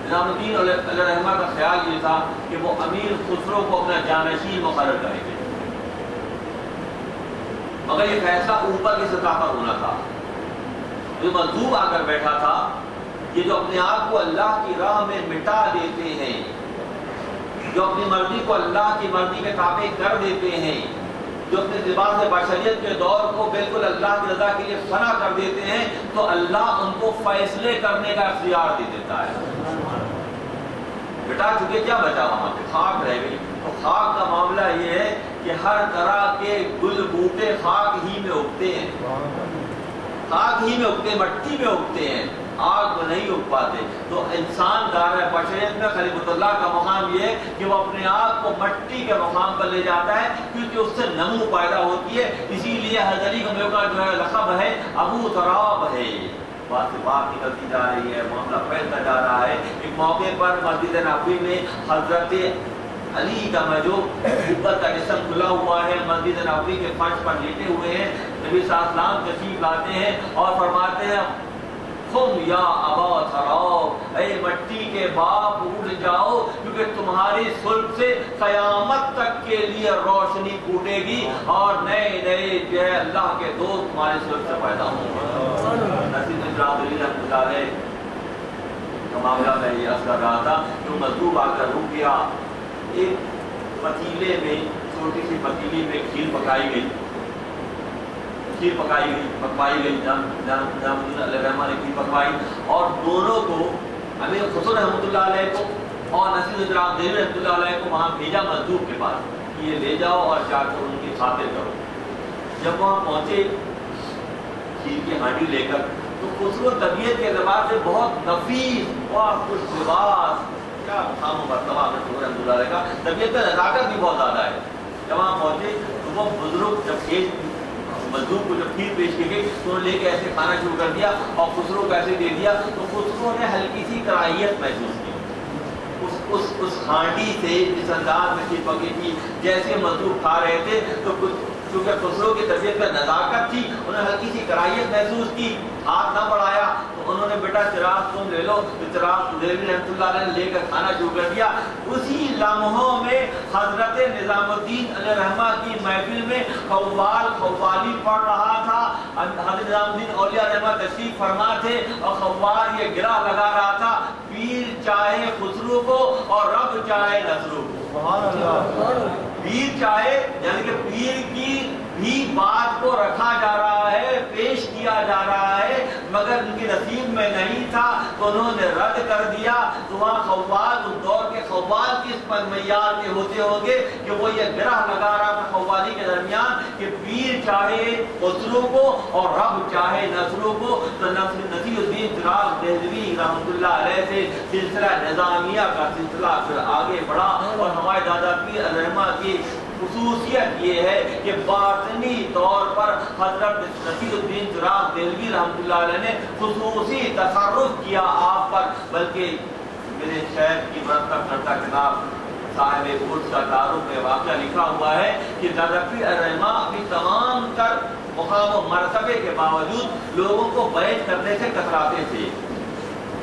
نظام الدین علیہ الرحمہ کا خیال یہ تھا کہ وہ امیر خسرو کو اپنا جانشین مقرر کریں گے، مگر یہ فیصلہ اوپر کی سطح پر ہونا تھا۔ جو مجذوب آ کر بیٹھا تھا، یہ جو اپنے آپ کو اللہ کی راہ میں مٹا دیتے ہیں، جو اپنی مرضی کو اللہ کی مرضی کے تابع کر دیتے ہیں، جو اپنے لباس بشریت کے دور کو بالکل اللہ کی رضا کے لیے فنا کر دیتے ہیں، تو اللہ ان کو فیصلے کرنے کا اختیار دے دیتا ہے۔ بٹا چکے کیا بچا وہاں پہ، خاک رہ گئی۔ تو خاک کا معاملہ یہ ہے کہ ہر طرح کے گل بوٹے خاک ہی میں اگتے ہیں، خاک ہی میں اگتے ہیں، مٹی میں اگتے ہیں، آگ میں نہیں اگ پاتے۔ تو انسان دار بشریت میں خلیفۃ اللہ کا مقام یہ ہے کہ وہ اپنے آپ کو مٹی کے مقام پر لے جاتا ہے، کیونکہ اس سے نمو پیدا ہوتی ہے۔ اسی لیے حضرت علی کا جو ہے لقب ہے ابو تراب ہے، وہاں سے بات نکلتی جا رہی ہے، معاملہ پھیلتا جا رہا ہے۔ ایک موقع پر مسجد نبوی میں حضرت علی کا جو اوپر کا جسم کھلا ہوا ہے، مسجد نبوی کے فرش پر لیٹے ہوئے ہیں، نبی صلی اللہ علیہ وسلم تشریف لاتے ہیں اور فرماتے ہیں قم یا ابا تھراؤ، اے مٹی کے باپ اٹھ جاؤ، کیونکہ تمہاری صلب سے قیامت تک کے لیے روشنی پھوٹے گی اور نئے نئے جو ہے اللہ کے دوست تمہاری صلب سے پیدا ہوں گے۔ نصیب علی رحمۃ اللہ علیہ کا معاملہ میں یہ عرض کر رہا تھا، جو مظلوم آ کر رک گیا، ایک پتیلے میں، چھوٹی سی پتیلی میں کھیر پکائی گئی، پکوائی گئی، نظام علیہ رحمہ نے کھیر پکوائی، اور دونوں کو امیر خسرو رحمۃ اللہ علیہ کو اور نصیر الدین دہلوی رحمۃ اللہ علیہ کو وہاں بھیجا مظلوم کے پاس کہ یہ لے جاؤ اور جا کر ان کی خاطر کرو۔ جب وہاں پہنچے کھیر کی ہانڈی لے کر، تو خسرو طبیعت کے اعتبار سے بہت نفیس اور خوش لباس، کیا خام و مرتبہ رحمۃ اللہ علیہ کا، طبیعت میں نزاکت بھی بہت زیادہ ہے۔ جب وہاں پہنچے تو وہ بزرگ جب مظلوم کو جب کھیر پیش کی گئی تو انہوں نے لے کے ایسے کھانا شروع کر دیا اور خسرو کو ایسے دے دیا، تو خسرو نے ہلکی سی کراہیت محسوس کی اس ہانڈی سے، جس انداز میں کھیر پکی تھی، جیسے مظلوم کھا رہے تھے، تو کیونکہ خسرو کی طبیعت میں نزاکت تھی، انہوں نے ہلکی سی کراہیت محسوس کی، ہاتھ نہ بڑھایا، تو انہوں نے بیٹا چراغ تم لے لو، تو چراغ دہلوی رحمۃ اللہ علیہ نے لے کر کھانا شروع کر دیا۔ اسی لمحوں میں حضرت نظام الدین علیہ رحمہ کی محفل میں قوالی پڑھ رہا تھا، حضرت نظام الدین اولیاء رحمہ تشریف فرما تھے، اور قوال یہ گرہ لگا رہا تھا، پیر چاہے خسرو کو اور رب چاہے نصرو کو۔ سبحان اللہ۔ پیر چاہے یعنی کہ پیر کی بھی بات کو رکھا جا رہا ہے، پیش کیا جا رہا ہے، مگر ان کی نصیب میں نہیں تھا تو انہوں نے رد کر دیا۔ تو وہاں قوال، اس دور کے قوال کس پر معیار کے ہوتے ہوں گے کہ وہ یہ گرہ لگا رہا تھا قوالی کے درمیان کہ پیر چاہے خسرو کو اور رب چاہے نصرو کو۔ تو نصیر الدین چراغ دہلوی رحمۃ اللہ علیہ سے سلسلہ نظامیہ کا سلسلہ پھر آگے بڑھا، اور ہمارے دادا پیر رحمہ کی خصوصیت یہ ہے کہ باطنی طور پر حضرت نصیر الدین چراغ دہلوی رحمۃ اللہ علیہ نے خصوصی تصرف کیا آپ پر، بلکہ میرے شیخ کی مرتب کرتا کتاب صاحب قدس کا تعارف میں واقعہ لکھا ہوا ہے کہ دادا پیر رحمہ اپنی تمام تر مقام و مرتبے کے باوجود لوگوں کو بیعت کرنے سے کتراتے تھے،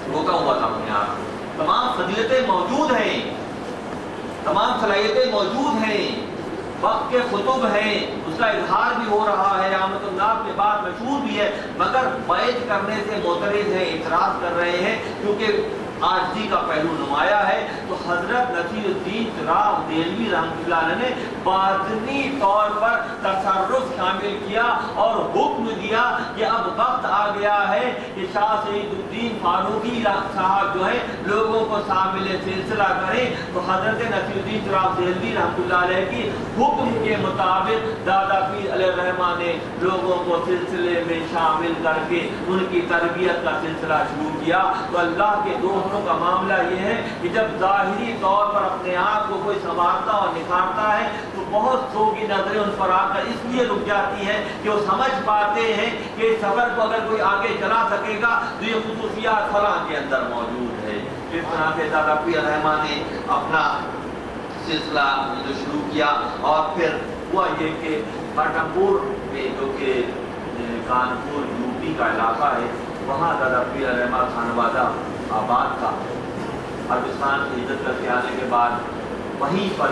روکا ہوا تھا اپنے آپ۔ تمام فضیلتیں موجود ہیں، تمام صلاحیتیں موجود ہیں، وقت کے خطب ہیں، اس کا اظہار بھی ہو رہا ہے، آمد اللہ کے بعد مشہور بھی ہے، مگر بیعت کرنے سے معترض ہیں، اعتراض کر رہے ہیں، کیونکہ عاجزی کا پہلو نمایاں ہے۔ تو حضرت نصیر الدین چراغ دہلوی رحمۃ اللہ علیہ نے باطنی طور پر تصرف شامل کیا اور حکم دیا کہ اب وقت آ گیا ہے کہ شاہ سعید الدین فاروقی صاحب جو ہے لوگوں کو شامل سلسلہ کریں۔ تو حضرت نصیر الدین چراغ دہلوی رحمۃ اللہ علیہ کی حکم کے مطابق دادا پیر علیہ الرحمہ نے لوگوں کو سلسلے میں شامل کر کے ان کی تربیت کا سلسلہ شروع کیا۔ تو اللہ کے دوستوں کا معاملہ یہ ہے کہ جب ظاہری طور پر اپنے آپ کو کوئی سنوارتا اور نکھارتا ہے تو بہت سو کی نظریں ان پر آ کر اس لیے رک جاتی ہیں کہ وہ سمجھ پاتے ہیں کہ اس سفر کو اگر کوئی آگے چلا سکے گا تو یہ خصوصیات فلاں کے اندر موجود ہے۔ اس طرح سے دادا پیر رحمہ نے اپنا سلسلہ جو شروع کیا، اور پھر ہوا یہ کہ پٹنپور میں جو کہ کانپور یوپی کا علاقہ ہے، وہاں دادا پیر رحمہ خانوادہ آباد تھا۔ پاکستان سے ہجرت کر کے آنے کے بعد وہیں پر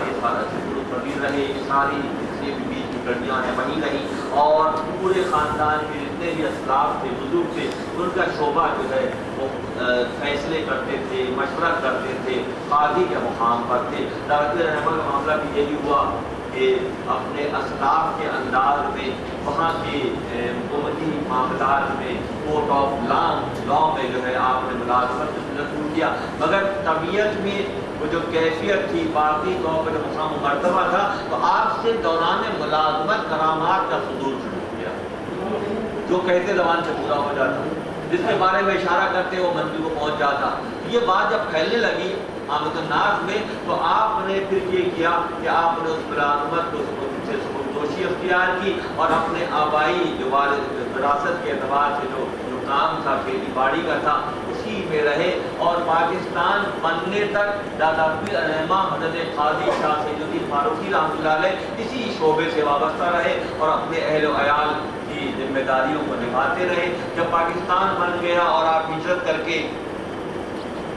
طویل رہے، ساری جتنے بھی بیچ کی گڈیاں ہیں وہیں رہی، اور پورے خاندان کے جتنے بھی اسلاف تھے، بزرگ تھے، ان کا شعبہ جو ہے وہ فیصلے کرتے تھے، مشورہ کرتے تھے، قاضی کے مقام پر تھے۔ دادا پیر رحمہ کا معاملہ بھی یہی ہوا کہ اپنے اسلاف کے انداز میں وہاں کے حکومتی معاملات میں کورٹ آف لا میں جو ہے آپ نے ملازمت شروع کیا، مگر طبیعت میں وہ جو کیفیت تھی، باقی طور پر جو مقام مرتبہ تھا، تو آپ سے دوران ملازمت کرامات کا صدور شروع کیا، جو کہتے زبان سے پورا ہو جاتا، جس کے بارے میں اشارہ کرتے وہ منزل کو پہنچ جاتا۔ یہ بات جب پھیلنے لگی آمد الناس میں، تو آپ نے پھر یہ کیا کہ آپ نے اس ملازمت کو دوشی اختیار کی، اور اپنے آبائی جو والد وراثت کے اعتبار سے جو کام تھا تھا کھیتی باڑی کا تھا، اسی میں رہے اور پاکستان بننے تک دادا پیر رحمہ حضرت قاضی شاہ سید الدین فاروقی رحمۃ اللہ علیہ اسی شعبے سے وابستہ رہے اور اپنے اہل و عیال کی ذمہ داریوں کو نبھاتے رہے۔ جب پاکستان بن گیا اور آپ ہجرت کر کے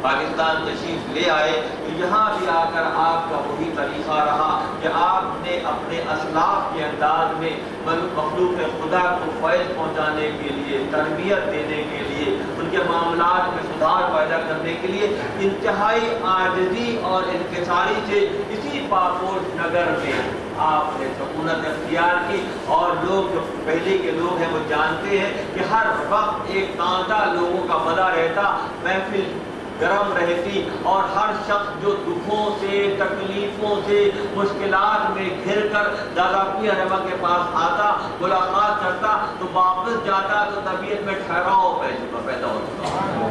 پاکستان تشریف لے آئے تو یہاں بھی آ کر آپ کا وہی طریقہ رہا کہ آپ نے اپنے اسلاف کے انداز میں مخلوق خدا کو فیض پہنچانے کے لیے، تربیت دینے کے لیے، ان کے معاملات میں سدھار پیدا کرنے کے لیے انتہائی عاجزی اور انکساری سے اسی پاکوش نگر میں آپ نے سکونت اختیار کی۔ اور لوگ جو پہلے کے لوگ ہیں وہ جانتے ہیں کہ ہر وقت ایک تانتا لوگوں کا بدا رہتا، محفل گرم رہتی اور ہر شخص جو دکھوں سے، تکلیفوں سے، مشکلات میں گھر کر دادا پیر رحمہ کے پاس آتا، ملاقات کرتا تو واپس جاتا تو طبیعت میں ٹھہراؤ پیدا ہوتا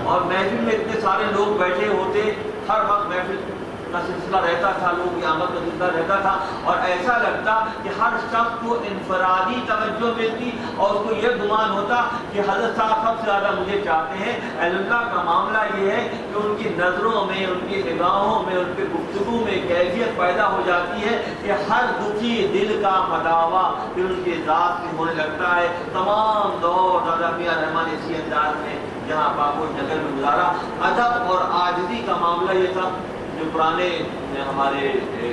اور محفل میں اتنے سارے لوگ بیٹھے ہوتے، ہر وقت محفل کا سلسلہ رہتا تھا، لوگ کی آمد کا سلسلہ رہتا تھا اور ایسا لگتا کہ ہر شخص کو انفرادی توجہ ملتی اور اس کو یہ گمان ہوتا کہ حضرت صاحب سب سے زیادہ مجھے چاہتے ہیں۔ اہل اللہ کا معاملہ یہ ہے کہ ان کی نظروں میں، ان کی نگاہوں میں، ان کی گفتگو میں کیفیت پیدا ہو جاتی ہے کہ ہر دکھی دل کا مداوا پھر ان کی ذات سے ہونے لگتا ہے۔ تمام دور دادا پیر رحمہ نے اسی انداز میں جہاں پاکوش نگر میں گزارا۔ ادب اور عاجزی کا معاملہ یہ تھا جو پرانے ہمارے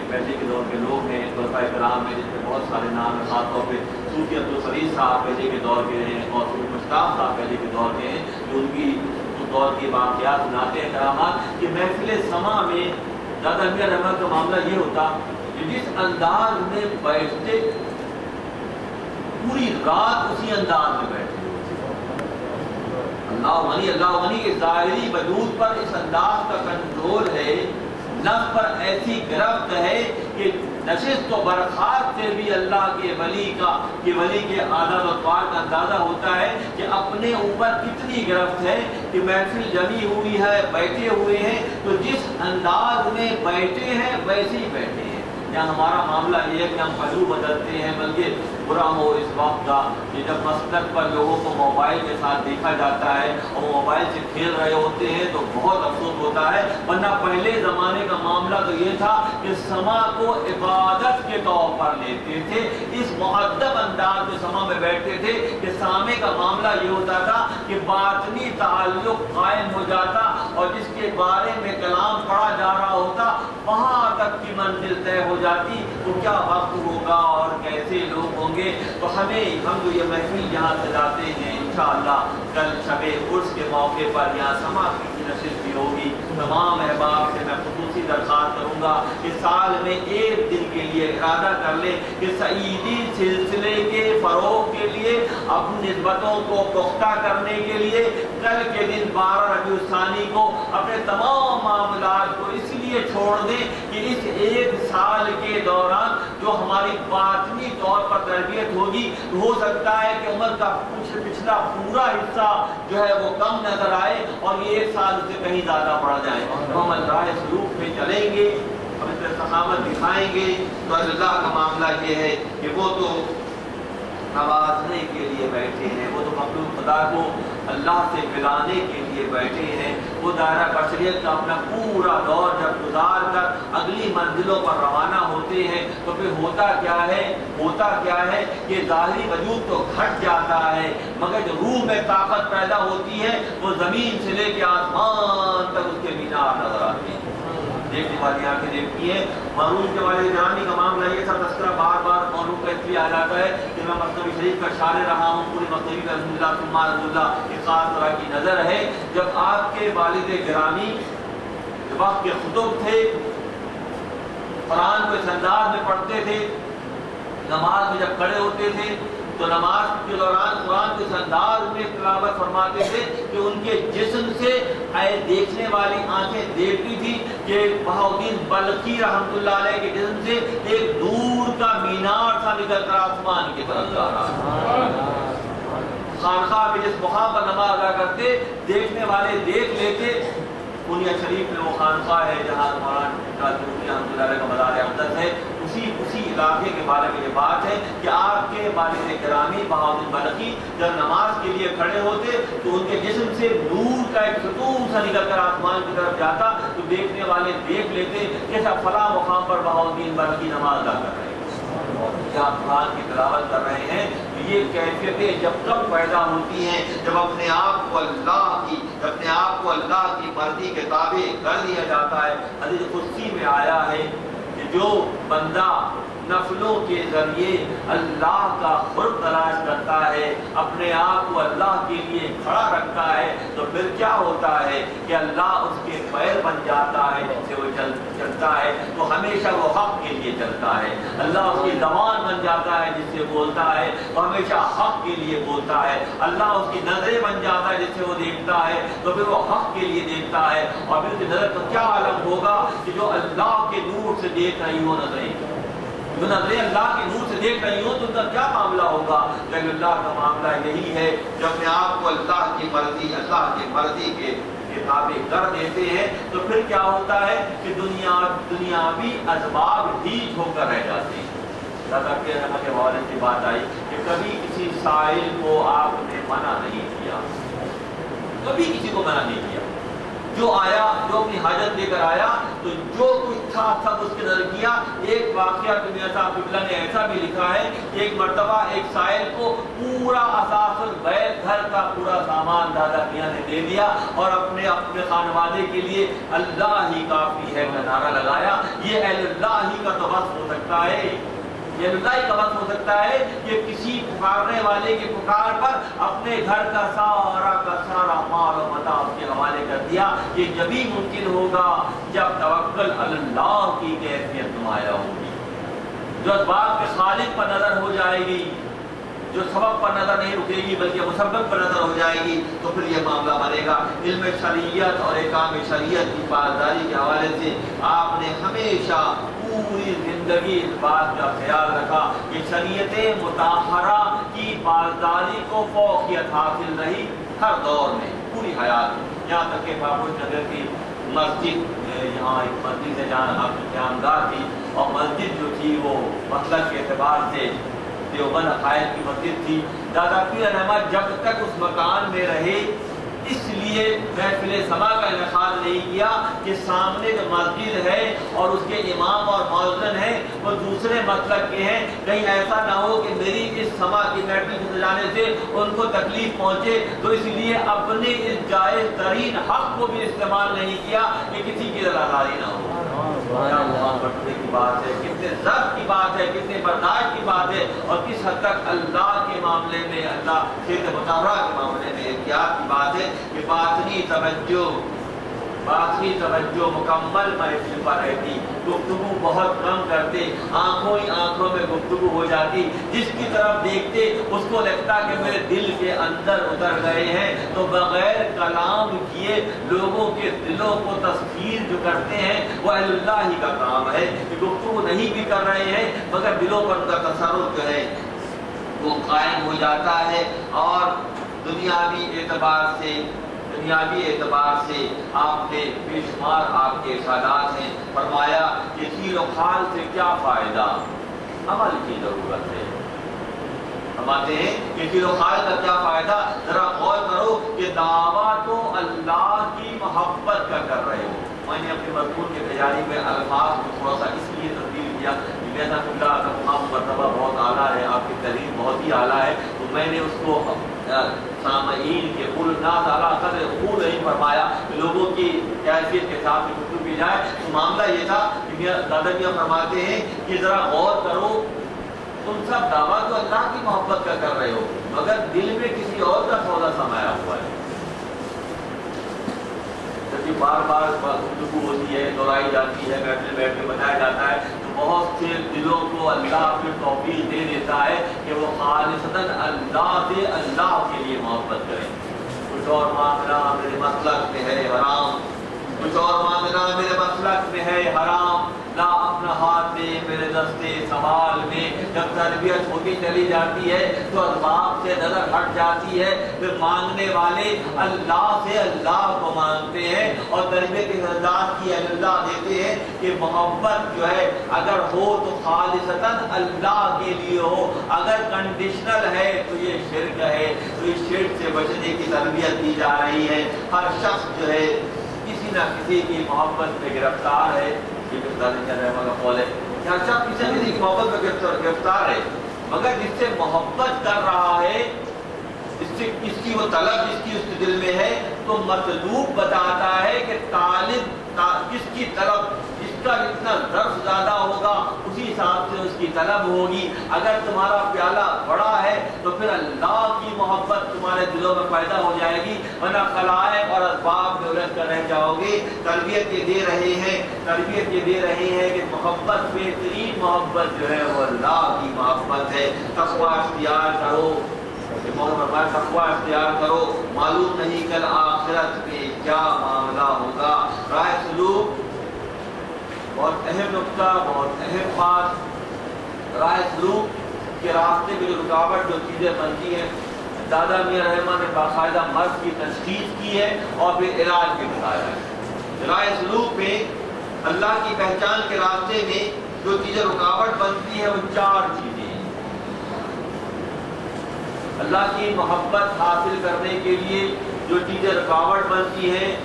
پہلے کے دور کے لوگ ہیں، خلفائے کرام میں جس میں بہت سارے نام ہیں، خاص طور پہ صوفی عبدالفرید صاحب پہلے کے دور کے ہیں اور صوفی مشتاق صاحب پہلے کے دور کے ہیں، جو ان کی اس دور کے واقعات سناتے ہیں کرامات کہ محفل سما میں دادا پیر رحمہ کا معاملہ یہ ہوتا کہ جس انداز میں بیٹھتے پوری رات اسی انداز میں بیٹھتے۔ اللہ غنی کے ظاہری وجود پر اس انداز کا کنٹرول ہے، نفس پر ایسی گرفت ہے کہ نشست و برخاست سے بھی اللہ کے ولی کے عادت و طوال کا اندازہ ہوتا ہے کہ اپنے اوپر کتنی گرفت ہے کہ محفل جمی ہوئی ہے، بیٹھے ہوئے ہیں تو جس انداز میں بیٹھے ہیں ویسے ہی بیٹھے ہیں۔ یہاں ہمارا معاملہ یہ ہے کہ ہم پہلو بدلتے ہیں، بلکہ برا ہو اس وقت کا کہ جب مسجد پر لوگوں کو موبائل کے ساتھ دیکھا جاتا ہے اور موبائل سے کھیل رہے ہوتے ہیں تو بہت افسوس ہوتا ہے۔ ورنہ پہلے زمانے کا معاملہ تو یہ تھا کہ سما کو عبادت کے طور پر لیتے تھے، اس مؤدب انداز میں سما میں بیٹھتے تھے کہ سامے کا معاملہ یہ ہوتا تھا کہ باطنی تعلق قائم ہو جاتا اور جس کے بارے میں کلام پڑھا جا رہا ہوتا وہاں تک کی منزل طے ہو جاتی۔ تو کیا وقت ہوگا اور کیسے لوگ ہوں گے۔ تو ہم جو یہ محفل یہاں سجاتے ہیں انشاءاللہ کل شب عرس کے موقع پر یہاں سما کی نشست بھی ہوگی۔ تمام احباب سے میں خصوصی درخواست کروں گا کہ سال میں ایک دن کے لیے ارادہ کر لیں کہ سعیدی سلسلے کے فروغ کے لیے، اپنی نسبتوں کو پختہ کرنے کے لیے کل کے دن 12 ربیع الثانی کو اپنے تمام معاملات کو اس لیے چھوڑ دیں کہ اس ایک سال کے دوران جو ہماری باطنی طور پر تربیت ہوگی ہو سکتا ہے کہ عمر کا پچھلا پورا حصہ جو ہے وہ کم نظر آئے اور یہ ایک سال سے کہیں زیادہ بڑھ جائے۔ ہم راہ سلوک میں چلیں گے، ہم اس میں سخاوت دکھائیں گے تو اللہ کا معاملہ یہ ہے کہ وہ تو نوازنے کے لیے بیٹھے ہیں، وہ تو مخلوق خدا کو اللہ سے ملانے کے لیے بیٹھے ہیں۔ وہ دائرہ بشریت کا اپنا پورا دور جب گزار کر اگلی منزلوں پر روانہ ہوتے ہیں تو پھر ہوتا کیا ہے کہ ظاہری وجود تو گھٹ جاتا ہے مگر جو روح میں طاقت پیدا ہوتی ہے وہ زمین سے لے کے آسمان تک اس کے مینار نظر آتے ہیں، دیکھنے والی آنکھیں دیکھتی ہیں۔ معروف کے والے جانی کا معاملہ یہ تھا، تذکرہ بار بار معروف کا اس لیے آ جاتا ہے کہ میں مصنوی شریف کا شارح رہا ہوں، پوری مصنوی کا الحمدللہ ثم الحمدللہ ایک خاص طرح کی نظر ہے۔ جب آپ کے والد گرامی وقت کے خطب تھے، قرآن کو اس انداز میں پڑھتے تھے، نماز میں جب کھڑے ہوتے تھے تو نماز کے دوران قرآن کے اس انداز میں تلاوت فرماتے تھے کہ ان کے جسم سے دیکھنے والی آنکھیں دیکھتی تھی کہ بہاؤدین بلخی رحمۃ اللہ علیہ کے جسم سے ایک دور کا مینار تھا نکل کر آسمان کی طرف جا رہا۔ خانقاہ میں جس مقام پر نماز ادا کرتے دیکھنے والے دیکھ لیتے۔ پونیا شریف میں وہ خانقاہ ہے جہاں مولانا رحمۃ اللہ علیہ کا مزار اقدس ہے، اسی علاقے کے بارے میں یہ یہ بات ہے کہ آپ کے والد گرامی بہاؤالدین بلخی جب نماز کے لیے کھڑے ہوتے تو ان کے جسم سے نور کا ایک ستون سا نکل کر آسمان کی طرف جاتا تو دیکھنے والے دیکھ لیتے جیسا فلاں مقام پر بہاؤالدین بلخی نماز ادا کر رہے ہیں یا قرآن کی تلاوت کر رہے ہیں. یہ کیفیتیں جب کب پیدا ہوتی ہیں جب اپنے آپ کو اللہ کی مرضی کے تابع کر دیا جاتا ہے. حدیث قدسی میں آیا ہے کہ جو بندہ نفلوں کے ذریعے اللہ کا قرب تلاش کرتا ہے اپنے آپ کو اللہ کے لیے کھڑا رکھتا ہے تو پھر کیا ہوتا ہے کہ اللہ اس کے پیر بن جاتا ہے جس سے وہ چلتا ہے تو ہمیشہ وہ حق کے لیے چلتا ہے. اللہ اس کی زبان بن جاتا ہے جس سے بولتا ہے تو ہمیشہ حق کے لیے بولتا ہے. اللہ اس کی نظریں بن جاتا ہے جس سے وہ دیکھتا ہے تو پھر وہ حق کے لیے دیکھتا ہے. اور پھر اس کی نظر تو کیا عالم ہوگا کہ جو اللہ کے نور سے دیکھ رہی ہو نظریں جو نظریں اللہ کے نور سے دیکھ رہی ہوں تو ان کا کیا معاملہ ہوگا. لیکن اللہ کا معاملہ یہی ہے جب اپنے آپ کو اللہ کی مرضی کے تابع کر دیتے ہیں تو پھر کیا ہوتا ہے کہ دنیاوی اسباب ہیج ہو کر رہ جاتے ہیں. دادا کے رحمت کے حوالے سے بات آئی کہ کبھی کسی سائل کو آپ نے منع نہیں کیا, کبھی کسی کو منع نہیں کیا. جو آیا جو اپنی حاجت لے کر آیا تو جو کچھ تھا سب اس کے نظر کیا. ایک واقعہ دنیا صاحب قبلہ نے ایسا بھی لکھا ہے کہ ایک مرتبہ ایک سائل کو پورا اساس البیت گھر کا پورا سامان دادا میاں نے دے دیا اور اپنے خانوادے کے لیے اللہ ہی کافی ہے کا نعرہ لگایا. یہ اللہ ہی کا تو بس ہو سکتا ہے, یہ اللہ ہی کا بس ہو سکتا ہے کہ کسی پکارنے والے کے پکار پر اپنے گھر کا سارا مال و متاع اس کے حوالے کر دیا. یہ جبھی ممکن ہوگا جب توکل اللہ کی کیفیت نمایاں ہوگی, جو اسباب کے خالق پر نظر ہو جائے گی, جو سبب پر نظر نہیں رکے گی بلکہ مسبب پر نظر ہو جائے گی تو پھر یہ معاملہ بنے گا. علم شریعت اور احکام شریعت کی پاسداری کے حوالے سے آپ نے ہمیشہ پوری زندگی اس بات کا خیال رکھا کہ شریعت مطہرہ کی پاسداری کو فوقیت حاصل رہی ہر دور میں پوری حیات. یہاں تک کہ بابوش نگر کی مسجد یہاں ایک مسجد ہے جہاں جامدار تھی اور مسجد جو تھی وہ مسلک کے اعتبار سے دیوبند عقائد کی مسجد تھی. دادا پیر احمد جب تک اس مکان میں رہے اس لیے محفل سما کا انعقاد نہیں کیا کہ سامنے جو مسجد ہے اور اس کے امام اور مؤذن ہیں وہ دوسرے مسلک کے ہیں, کہیں ایسا نہ ہو کہ میری اس سما کی محفل کو سجانے سے ان کو تکلیف پہنچے. تو اس لیے اپنے اس جائز ترین حق کو بھی استعمال نہیں کیا کہ کسی کی رضامندی نہ ہو. بڑھنے کی بات ہے, کتنے ضبط کی بات ہے, کتنے برداشت کی بات ہے اور کس حد تک اللہ کے معاملے میں اللہ سے مطالعہ کے معاملے میں احتیاط کی بات ہے کہ باطنی توجہ مکمل محفل پر رہتی. گفتگو بہت کم کرتے, آنکھوں ہی آنکھوں میں گفتگو ہو جاتی. جس کی طرف دیکھتے اس کو لگتا کہ میرے دل کے اندر اتر گئے ہیں. تو بغیر کلام کیے لوگوں کے دلوں کو تسخیر جو کرتے ہیں وہ اہل اللہ ہی کا کام ہے. گفتگو نہیں بھی کر رہے ہیں مگر دلوں پر ان کا تصرف جو ہے وہ قائم ہو جاتا ہے. اور دنیاوی اعتبار سے آپ نے بے شمار آپ کے ارشادات ہیں. فرمایا کہ کھیل و کھال سے کیا فائدہ, عمل کی ضرورت ہے. فرماتے ہیں کہ کھیل و کھال کا کیا فائدہ, ذرا غور کرو کہ دعویٰ تو اللہ کی محبت کا کر رہے ہو. میں نے اپنے مضمون کی تیاری میں الفاظ کو تھوڑا سا اس لیے تبدیل کیا کہ اللہ کا مقام مرتبہ بہت اعلیٰ ہے, آپ کی تحریر بہت ہی اعلیٰ ہے, تو میں نے اس کو سامعین کے الناس اعلیٰ قدر خود نہیں فرمایا کہ لوگوں کی کیفیت کے ساتھ گفتگو کی جائے. تو معاملہ یہ تھا کہ دادا میاں فرماتے ہیں کہ ذرا غور کرو, تم سب دعویٰ تو اللہ کی محبت کا کر رہے ہو مگر دل میں کسی اور کا سودا سمایا ہوا ہے. جبکہ بار بار گفتگو ہوتی ہے, دہرائی جاتی ہے, بیٹھ کے بتایا جاتا ہے تو بہت سے دلوں کو اللہ پھر توفیق دے دیتا ہے کہ وہ خالصتاً اللہ سے اللہ کے لیے محبت کریں. کچھ اور معاملہ میرے مسلک میں ہے حرام, کچھ اور معاملہ میرے مسلک میں ہے حرام, نہ اپنا ہاتھ دے میرے دستے سوال میں جب تربیت ہوتی چلی جاتی ہے تو اسباب سے نظر ہٹ جاتی ہے، پھر مانگنے والے اللہ سے اللہ کو مانگتے ہیں اور تربیت کے انداز کی اللہ دیتے ہیں کہ محبت جو ہے اگر ہو تو خالصتاً اللہ کے لیے ہو، اگر کنڈیشنل ہے تو یہ شرک ہے، تو اس شرک سے بچنے کی تربیت دی جا رہی ہے۔ ہر شخص جو ہے کسی نہ کسی کی محبت میں گرفتار ہے، یہ رحمہ کا قول ہے کہ ہر شخص کسی نہ کسی کی محبت میں گرفتار ہے، مگر جس سے محبت کر رہا ہے، اس کی وہ طلب جس کی اس کے دل میں ہے، تو مطلوب بتاتا ہے کہ طالب جس کی طلب، جس کا جتنا ظرف زیادہ ہوگا اسی حساب سے اس کی طلب ہوگی۔ اگر تمہارا پیالہ بڑا ہے تو پھر اللہ کی محبت تمہارے دلوں میں پیدا ہو جائے گی، ورنہ خلائق اور اسباب میں الجھ کر رہ جاؤ گے۔ تربیت یہ دے رہے ہیں کہ محبت، بہترین محبت جو ہے وہ اللہ کی محبت ہے۔ تقویٰ اختیار کرو، تقویٰ اختیار کرو، معلوم نہیں کل آخرت میں کیا معاملہ ہوگا۔ راہ سلوک بہت اہم نقطہ، بہت اہم بات۔ راہ سلوک کے راستے میں جو رکاوٹ، جو چیزیں بنتی ہیں، دادا میاں رحمہ نے باقاعدہ مرض کی تشخیص کی ہے اور پھر علاج بھی بتایا ہے۔ راہ سلوک میں اللہ کی پہچان کے راستے میں جو چیزیں رکاوٹ بنتی ہیں وہ 4 چیزیں ہیں۔ اللہ کی محبت حاصل کرنے کے لیے جو چیزیں رکاوٹ بنتی ہیں،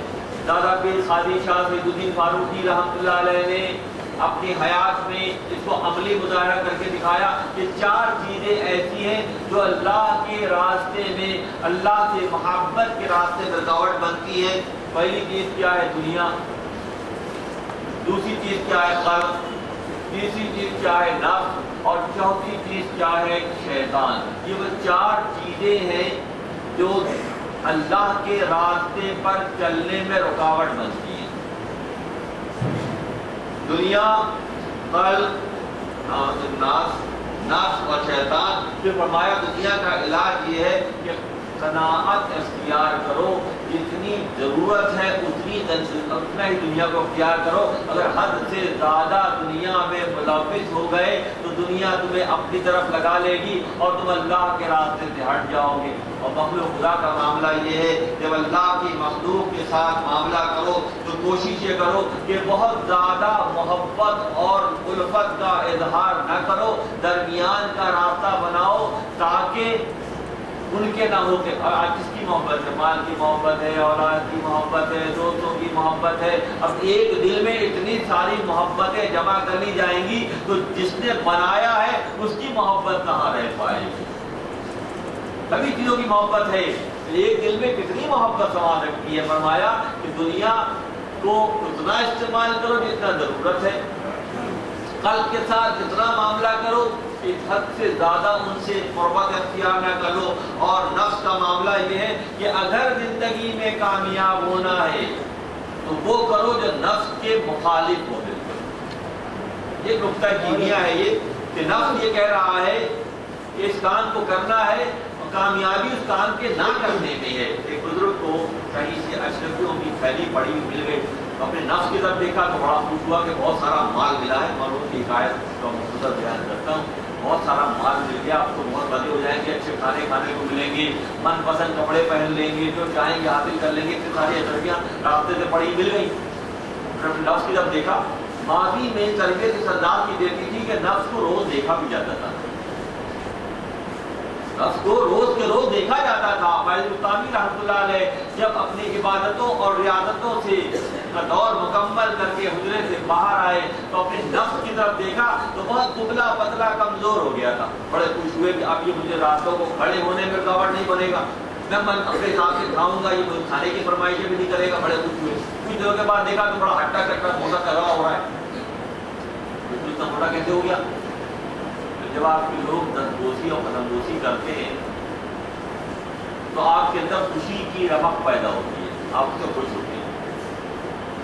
دادا پیر خادی شاہ سید الدین فاروقی رحمۃ اللہ علیہ نے اپنی حیات میں اس کو عملی مظاہرہ کر کے دکھایا کہ 4 چیزیں ایسی ہیں جو اللہ کے راستے میں، اللہ سے محبت کے راستے میں رکاوٹ بنتی ہے۔ پہلی چیز کیا ہے؟ دنیا۔ دوسری چیز کیا ہے؟ قلب۔ تیسری چیز کیا ہے؟ نفس۔ اور چوتھی چیز کیا ہے؟ شیطان۔ یہ وہ 4 چیزیں ہیں جو اللہ کے راستے پر چلنے میں رکاوٹ بنتی ہیں۔ دنیا، قلب، نفس اور شیطان۔ پھر فرمایا دنیا کا علاج یہ ہے کہ قناعت اختیار کرو، جتنی ضرورت ہے اتنا ہی دنیا کو اختیار کرو۔ اگر حد سے زیادہ دنیا میں ملوث ہو گئے تو دنیا تمہیں اپنی طرف لگا لے گی اور تم اللہ کے راستے سے ہٹ جاؤ گے۔ اور مخلوق خدا کا معاملہ یہ ہے، جب اللہ کی مخلوق کے ساتھ معاملہ کرو تو کوشش یہ کرو کہ بہت زیادہ محبت اور الفت کا اظہار نہ کرو، درمیان کا راستہ بناؤ تاکہ ان کے نہ ہو کہ جس کی محبت ہے، مال کی محبت ہے، اولاد کی محبت ہے، دوستوں کی محبت ہے، اب ایک دل میں اتنی ساری محبتیں جمع کر لی جائیں گی تو جس نے بنایا ہے اس کی محبت کہاں رہ پائے گی؟ سبھی چیزوں کی محبت ہے، ایک دل میں کتنی محبت سما سکتی ہے؟ فرمایا کہ دنیا کو اتنا استعمال کرو جتنا ضرورت ہے، قلب کے ساتھ جتنا معاملہ کرو، ایک حد سے زیادہ ان سے قربت اختیار نہ کرو۔ اور نفس کا معاملہ یہ ہے کہ اگر زندگی میں کامیاب ہونا ہے تو وہ کرو جو نفس کے مخالف ہو۔ بالکل یہ نقطہ کیمیا ہے یہ کہ نفس یہ کہہ رہا ہے کہ اس کام کو کرنا ہے اور کامیابی اس کام کے نہ کرنے میں ہے۔ ایک بزرگ کو کہیں سے اشرفیوں کی تھیلی پڑی مل گئی، اپنے نفس کی طرف دیکھا تو بڑا خوش ہوا کہ بہت سارا مال ملا ہے۔ اور ان کی حکایت کا مختصر بیان کرتا ہوں۔ بہت سارا مال مل گیا، آپ کو بہت مزے ہو جائیں گے، اچھے کھانے کو ملیں گے، من پسند کپڑے پہن لیں گے، جو چاہیں گے حاصل کر لیں گے۔ اتنی ساری اشرفیاں راستے سے پڑی مل گئی۔ نفس کی طرف دیکھا، ماضی میں تربیت اس انداز کی دیتی تھی کہ نفس کو روز دیکھا بھی جاتا تھا، نفس کو روز کے روز دیکھا جاتا تھا۔ فیض بستامی رحمۃ اللہ علیہ جب اپنی عبادتوں اور ریاضتوں سے دور مکمل کر کے حجرے سے باہر آئے تو اپنے نفس کی طرف دیکھا تو بہت دبلا پتلا کمزور ہو گیا تھا۔ بڑے خوش ہوئے کہ اب یہ مجھے راتوں کو کھڑے ہونے میں رکاوٹ نہیں بنے گا، میں اپنے حساب سے کھاؤں گا، یہ مجھے کھانے کی فرمائشیں بھی نہیں کرے گا۔ بڑے خوش ہوئے، کچھ دنوں کے بعد دیکھا تو بڑا ہٹا کٹا موٹا کرا ہو رہا ہے۔ اتنا موٹا کیسے ہو گیا؟ جب آپ کے لوگ دستبوسی اور قدمبوسی کرتے ہیں تو آپ کے اندر خوشی کی رمق پیدا ہوتی ہے، آپ اس سے خوش ہوتے ہیں۔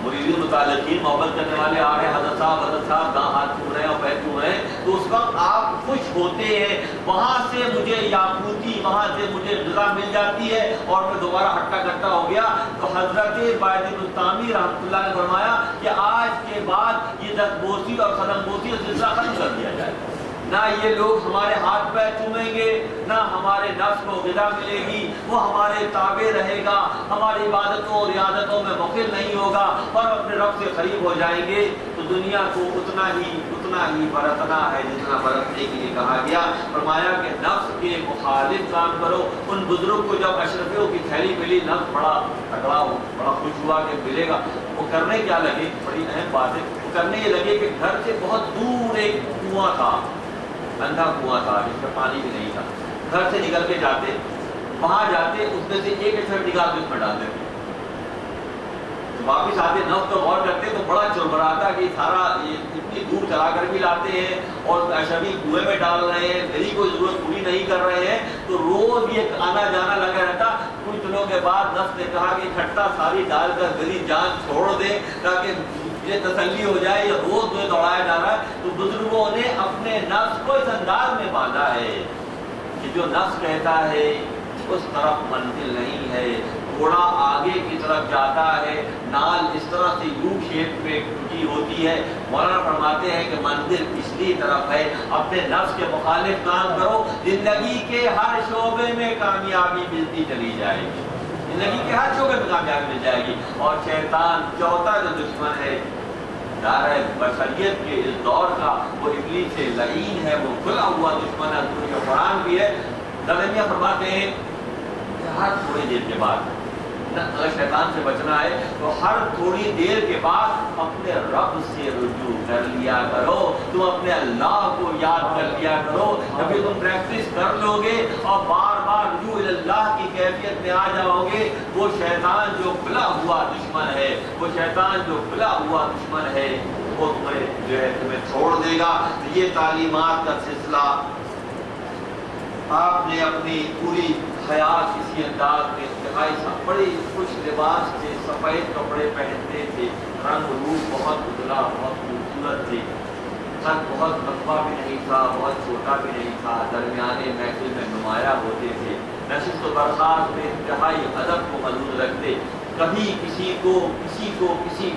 مریدین متعلقین محبت کرنے والے آ رہے ہیں، حضرت صاحب کہاں ہاتھ چھو رہے ہیں اور پیر چھو رہے ہیں، تو اس وقت آپ خوش ہوتے ہیں، وہاں سے مجھے یاقوتی، وہاں سے مجھے غذا مل جاتی ہے اور میں دوبارہ ہٹا کٹا ہو گیا۔ تو حضرت فیض بستامی رحمۃ اللہ نے فرمایا کہ آج کے بعد یہ دستبوسی اور قدمبوسی کا سلسلہ ختم کر دیا جائے، نہ یہ لوگ ہمارے ہاتھ پیر چومیں گے، نہ ہمارے نفس کو غذا ملے گی، وہ ہمارے تابع رہے گا، ہماری عبادتوں اور عیادتوں میں مخل نہیں ہوگا اور اپنے رب سے قریب ہو جائیں گے۔ تو دنیا کو اتنا ہی برتنا ہے جتنا برتنے کے لیے کہا گیا۔ فرمایا کہ نفس کے مخالف کام کرو۔ ان بزرگ کو جب اشرفیوں کی تھیلی ملی، نفس بڑا تگڑا ہو، بڑا خوش ہوا کہ ملے گا۔ وہ کرنے کیا لگے، بڑی اہم بات ہے، وہ کرنے یہ لگے کہ گھر سے بہت دور ایک کنواں تھا، اندھا کنواں تھا جس میں پانی بھی نہیں تھا۔ گھر سے نکل کے جاتے، وہاں جاتے، اس میں سے ایک چھڑ نکال کے اس میں ڈالتے تھے۔ واپس آتے، نفس تو غور کرتے تو بڑا چربراتا کہ سارا یہ اتنی دور چلا کر بھی لاتے ہیں اور اشرفی کنویں میں ڈال رہے ہیں، میری کوئی ضرورت پوری نہیں کر رہے ہیں۔ تو روز یہ آنا جانا لگا رہتا۔ کچھ دنوں کے بعد نفس نے کہا کہ اکٹھا ساری ڈال کر میری جان چھوڑ دے تاکہ یہ تسلی ہو جائے، یہ روز میں دوڑایا جا رہا ہے۔ تو بزرگوں نے اپنے نفس کو اس انداز میں باندھا ہے کہ جو نفس کہتا ہے اس طرف منزل نہیں ہے، گھوڑا آگے کی طرف جاتا ہے، نال اس طرح سے یو شیپ میں ٹوٹی ہوتی ہے۔ مولانا فرماتے ہیں کہ منزل پچھلی طرف ہے۔ اپنے نفس کے مخالف کام کرو، زندگی کے ہر شعبے میں کامیابی ملتی چلی جائے گی، زندگی کے ہر شعبے میں کامیابی مل جائے گی۔ اور شیطان چوتھا جو دشمن ہے دار بشریت کے اس دور کا، وہ ابلیس سے لعین ہے، وہ کھلا ہوا دشمن ہے، جو قرآن بھی ہے۔ نبیہ فرماتے ہیں کہ ہر تھوڑی دیر کے بعد اگر شیطان سے بچنا ہے تو ہر تھوڑی دیر کے بعد اپنے رب سے رجوع کر لیا کرو، تم اپنے اللہ کو یاد کر لیا کرو۔ جب تم پریکٹس کر لو گے اور بار بار رجوع اللہ کی کیفیت میں آ جاؤ گے، وہ شیطان جو کھلا ہوا دشمن ہے، وہ شیطان جو کھلا ہوا دشمن ہے، وہ تمہیں چھوڑ دے گا۔ یہ تعلیمات کا سلسلہ آپ نے اپنی پوری حیات اسی انداز میں انتہائی بڑے خوش لباس تھے، سفید کپڑے پہنتے تھے، رنگ روپ بہت ادلا، بہت خوبصورت تھے، قد بہت لمبا بھی نہیں تھا، بہت چھوٹا بھی نہیں تھا، درمیانے محفل میں نمایاں ہوتے تھے، نشست و برخاست میں انتہائی ادب کو ملحوظ رکھتے، کبھی کسی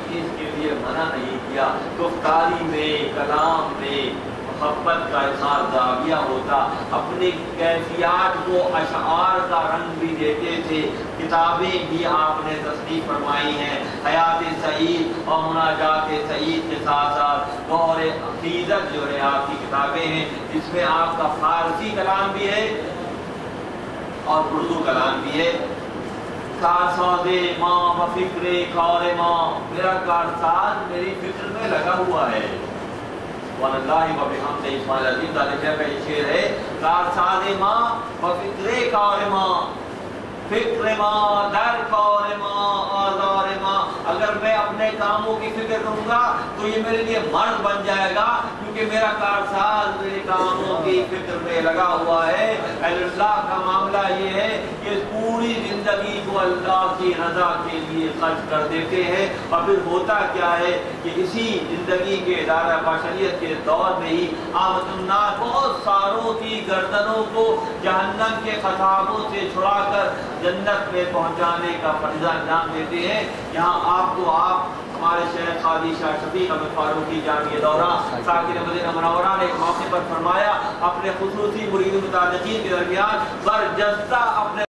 چیز کے لیے منع نہیں کیا، گفتاری میں، کلام میں محبت کا اظہار زاویہ ہوتا، اپنی کیفیات کو اشعار کا رنگ بھی دیتے تھے۔ کتابیں بھی آپ نے تصنیف فرمائی ہیں، حیات سعید اور مناجات سعید کے ساتھ ساتھ دور عقیدت جو ہے آپ کی کتابیں ہیں، جس میں آپ کا فارسی کلام بھی ہے اور اردو کلام بھی ہے۔ کارساز ماں و فکر کار ماں، میرا کارساز میری فکر میں لگا ہوا ہے۔ وَاللَّهِ وَبِحَمْدِ اسماعیل عظیم دانشہ کا یہ شعر ہے، کارساز ماں و فکر کار ماں، فکر ماں در کار ماں آزار ماں۔ اگر میں اپنے کاموں کی فکر کروں گا تو یہ میرے لیے مرض بن جائے گا، کیونکہ میرا کارساز میرے کاموں کی فکر میں لگا ہوا ہے۔ اہل اللہ کا معاملہ یہ ہے کہ پوری زندگی کو اللہ کی رضا کے لیے خرچ کر دیتے ہیں، اور پھر ہوتا کیا ہے کہ اسی زندگی کے ادارہ بشریت کے دور میں ہی آمد الناس بہت ساروں کی گردنوں کو جہنم کے خطابوں سے چھڑا کر جنت میں پہنچانے کا فریضہ انجام دیتے ہیں۔ یہاں آپ ہمارے شیخ قاضی شاہ شفیق احمد فاروقی جامعہ دورہ ساکن مدینہ منورہ نے ایک موقع پر فرمایا، اپنے خصوصی مرید متعلقین کے درمیان برجستہ اپنے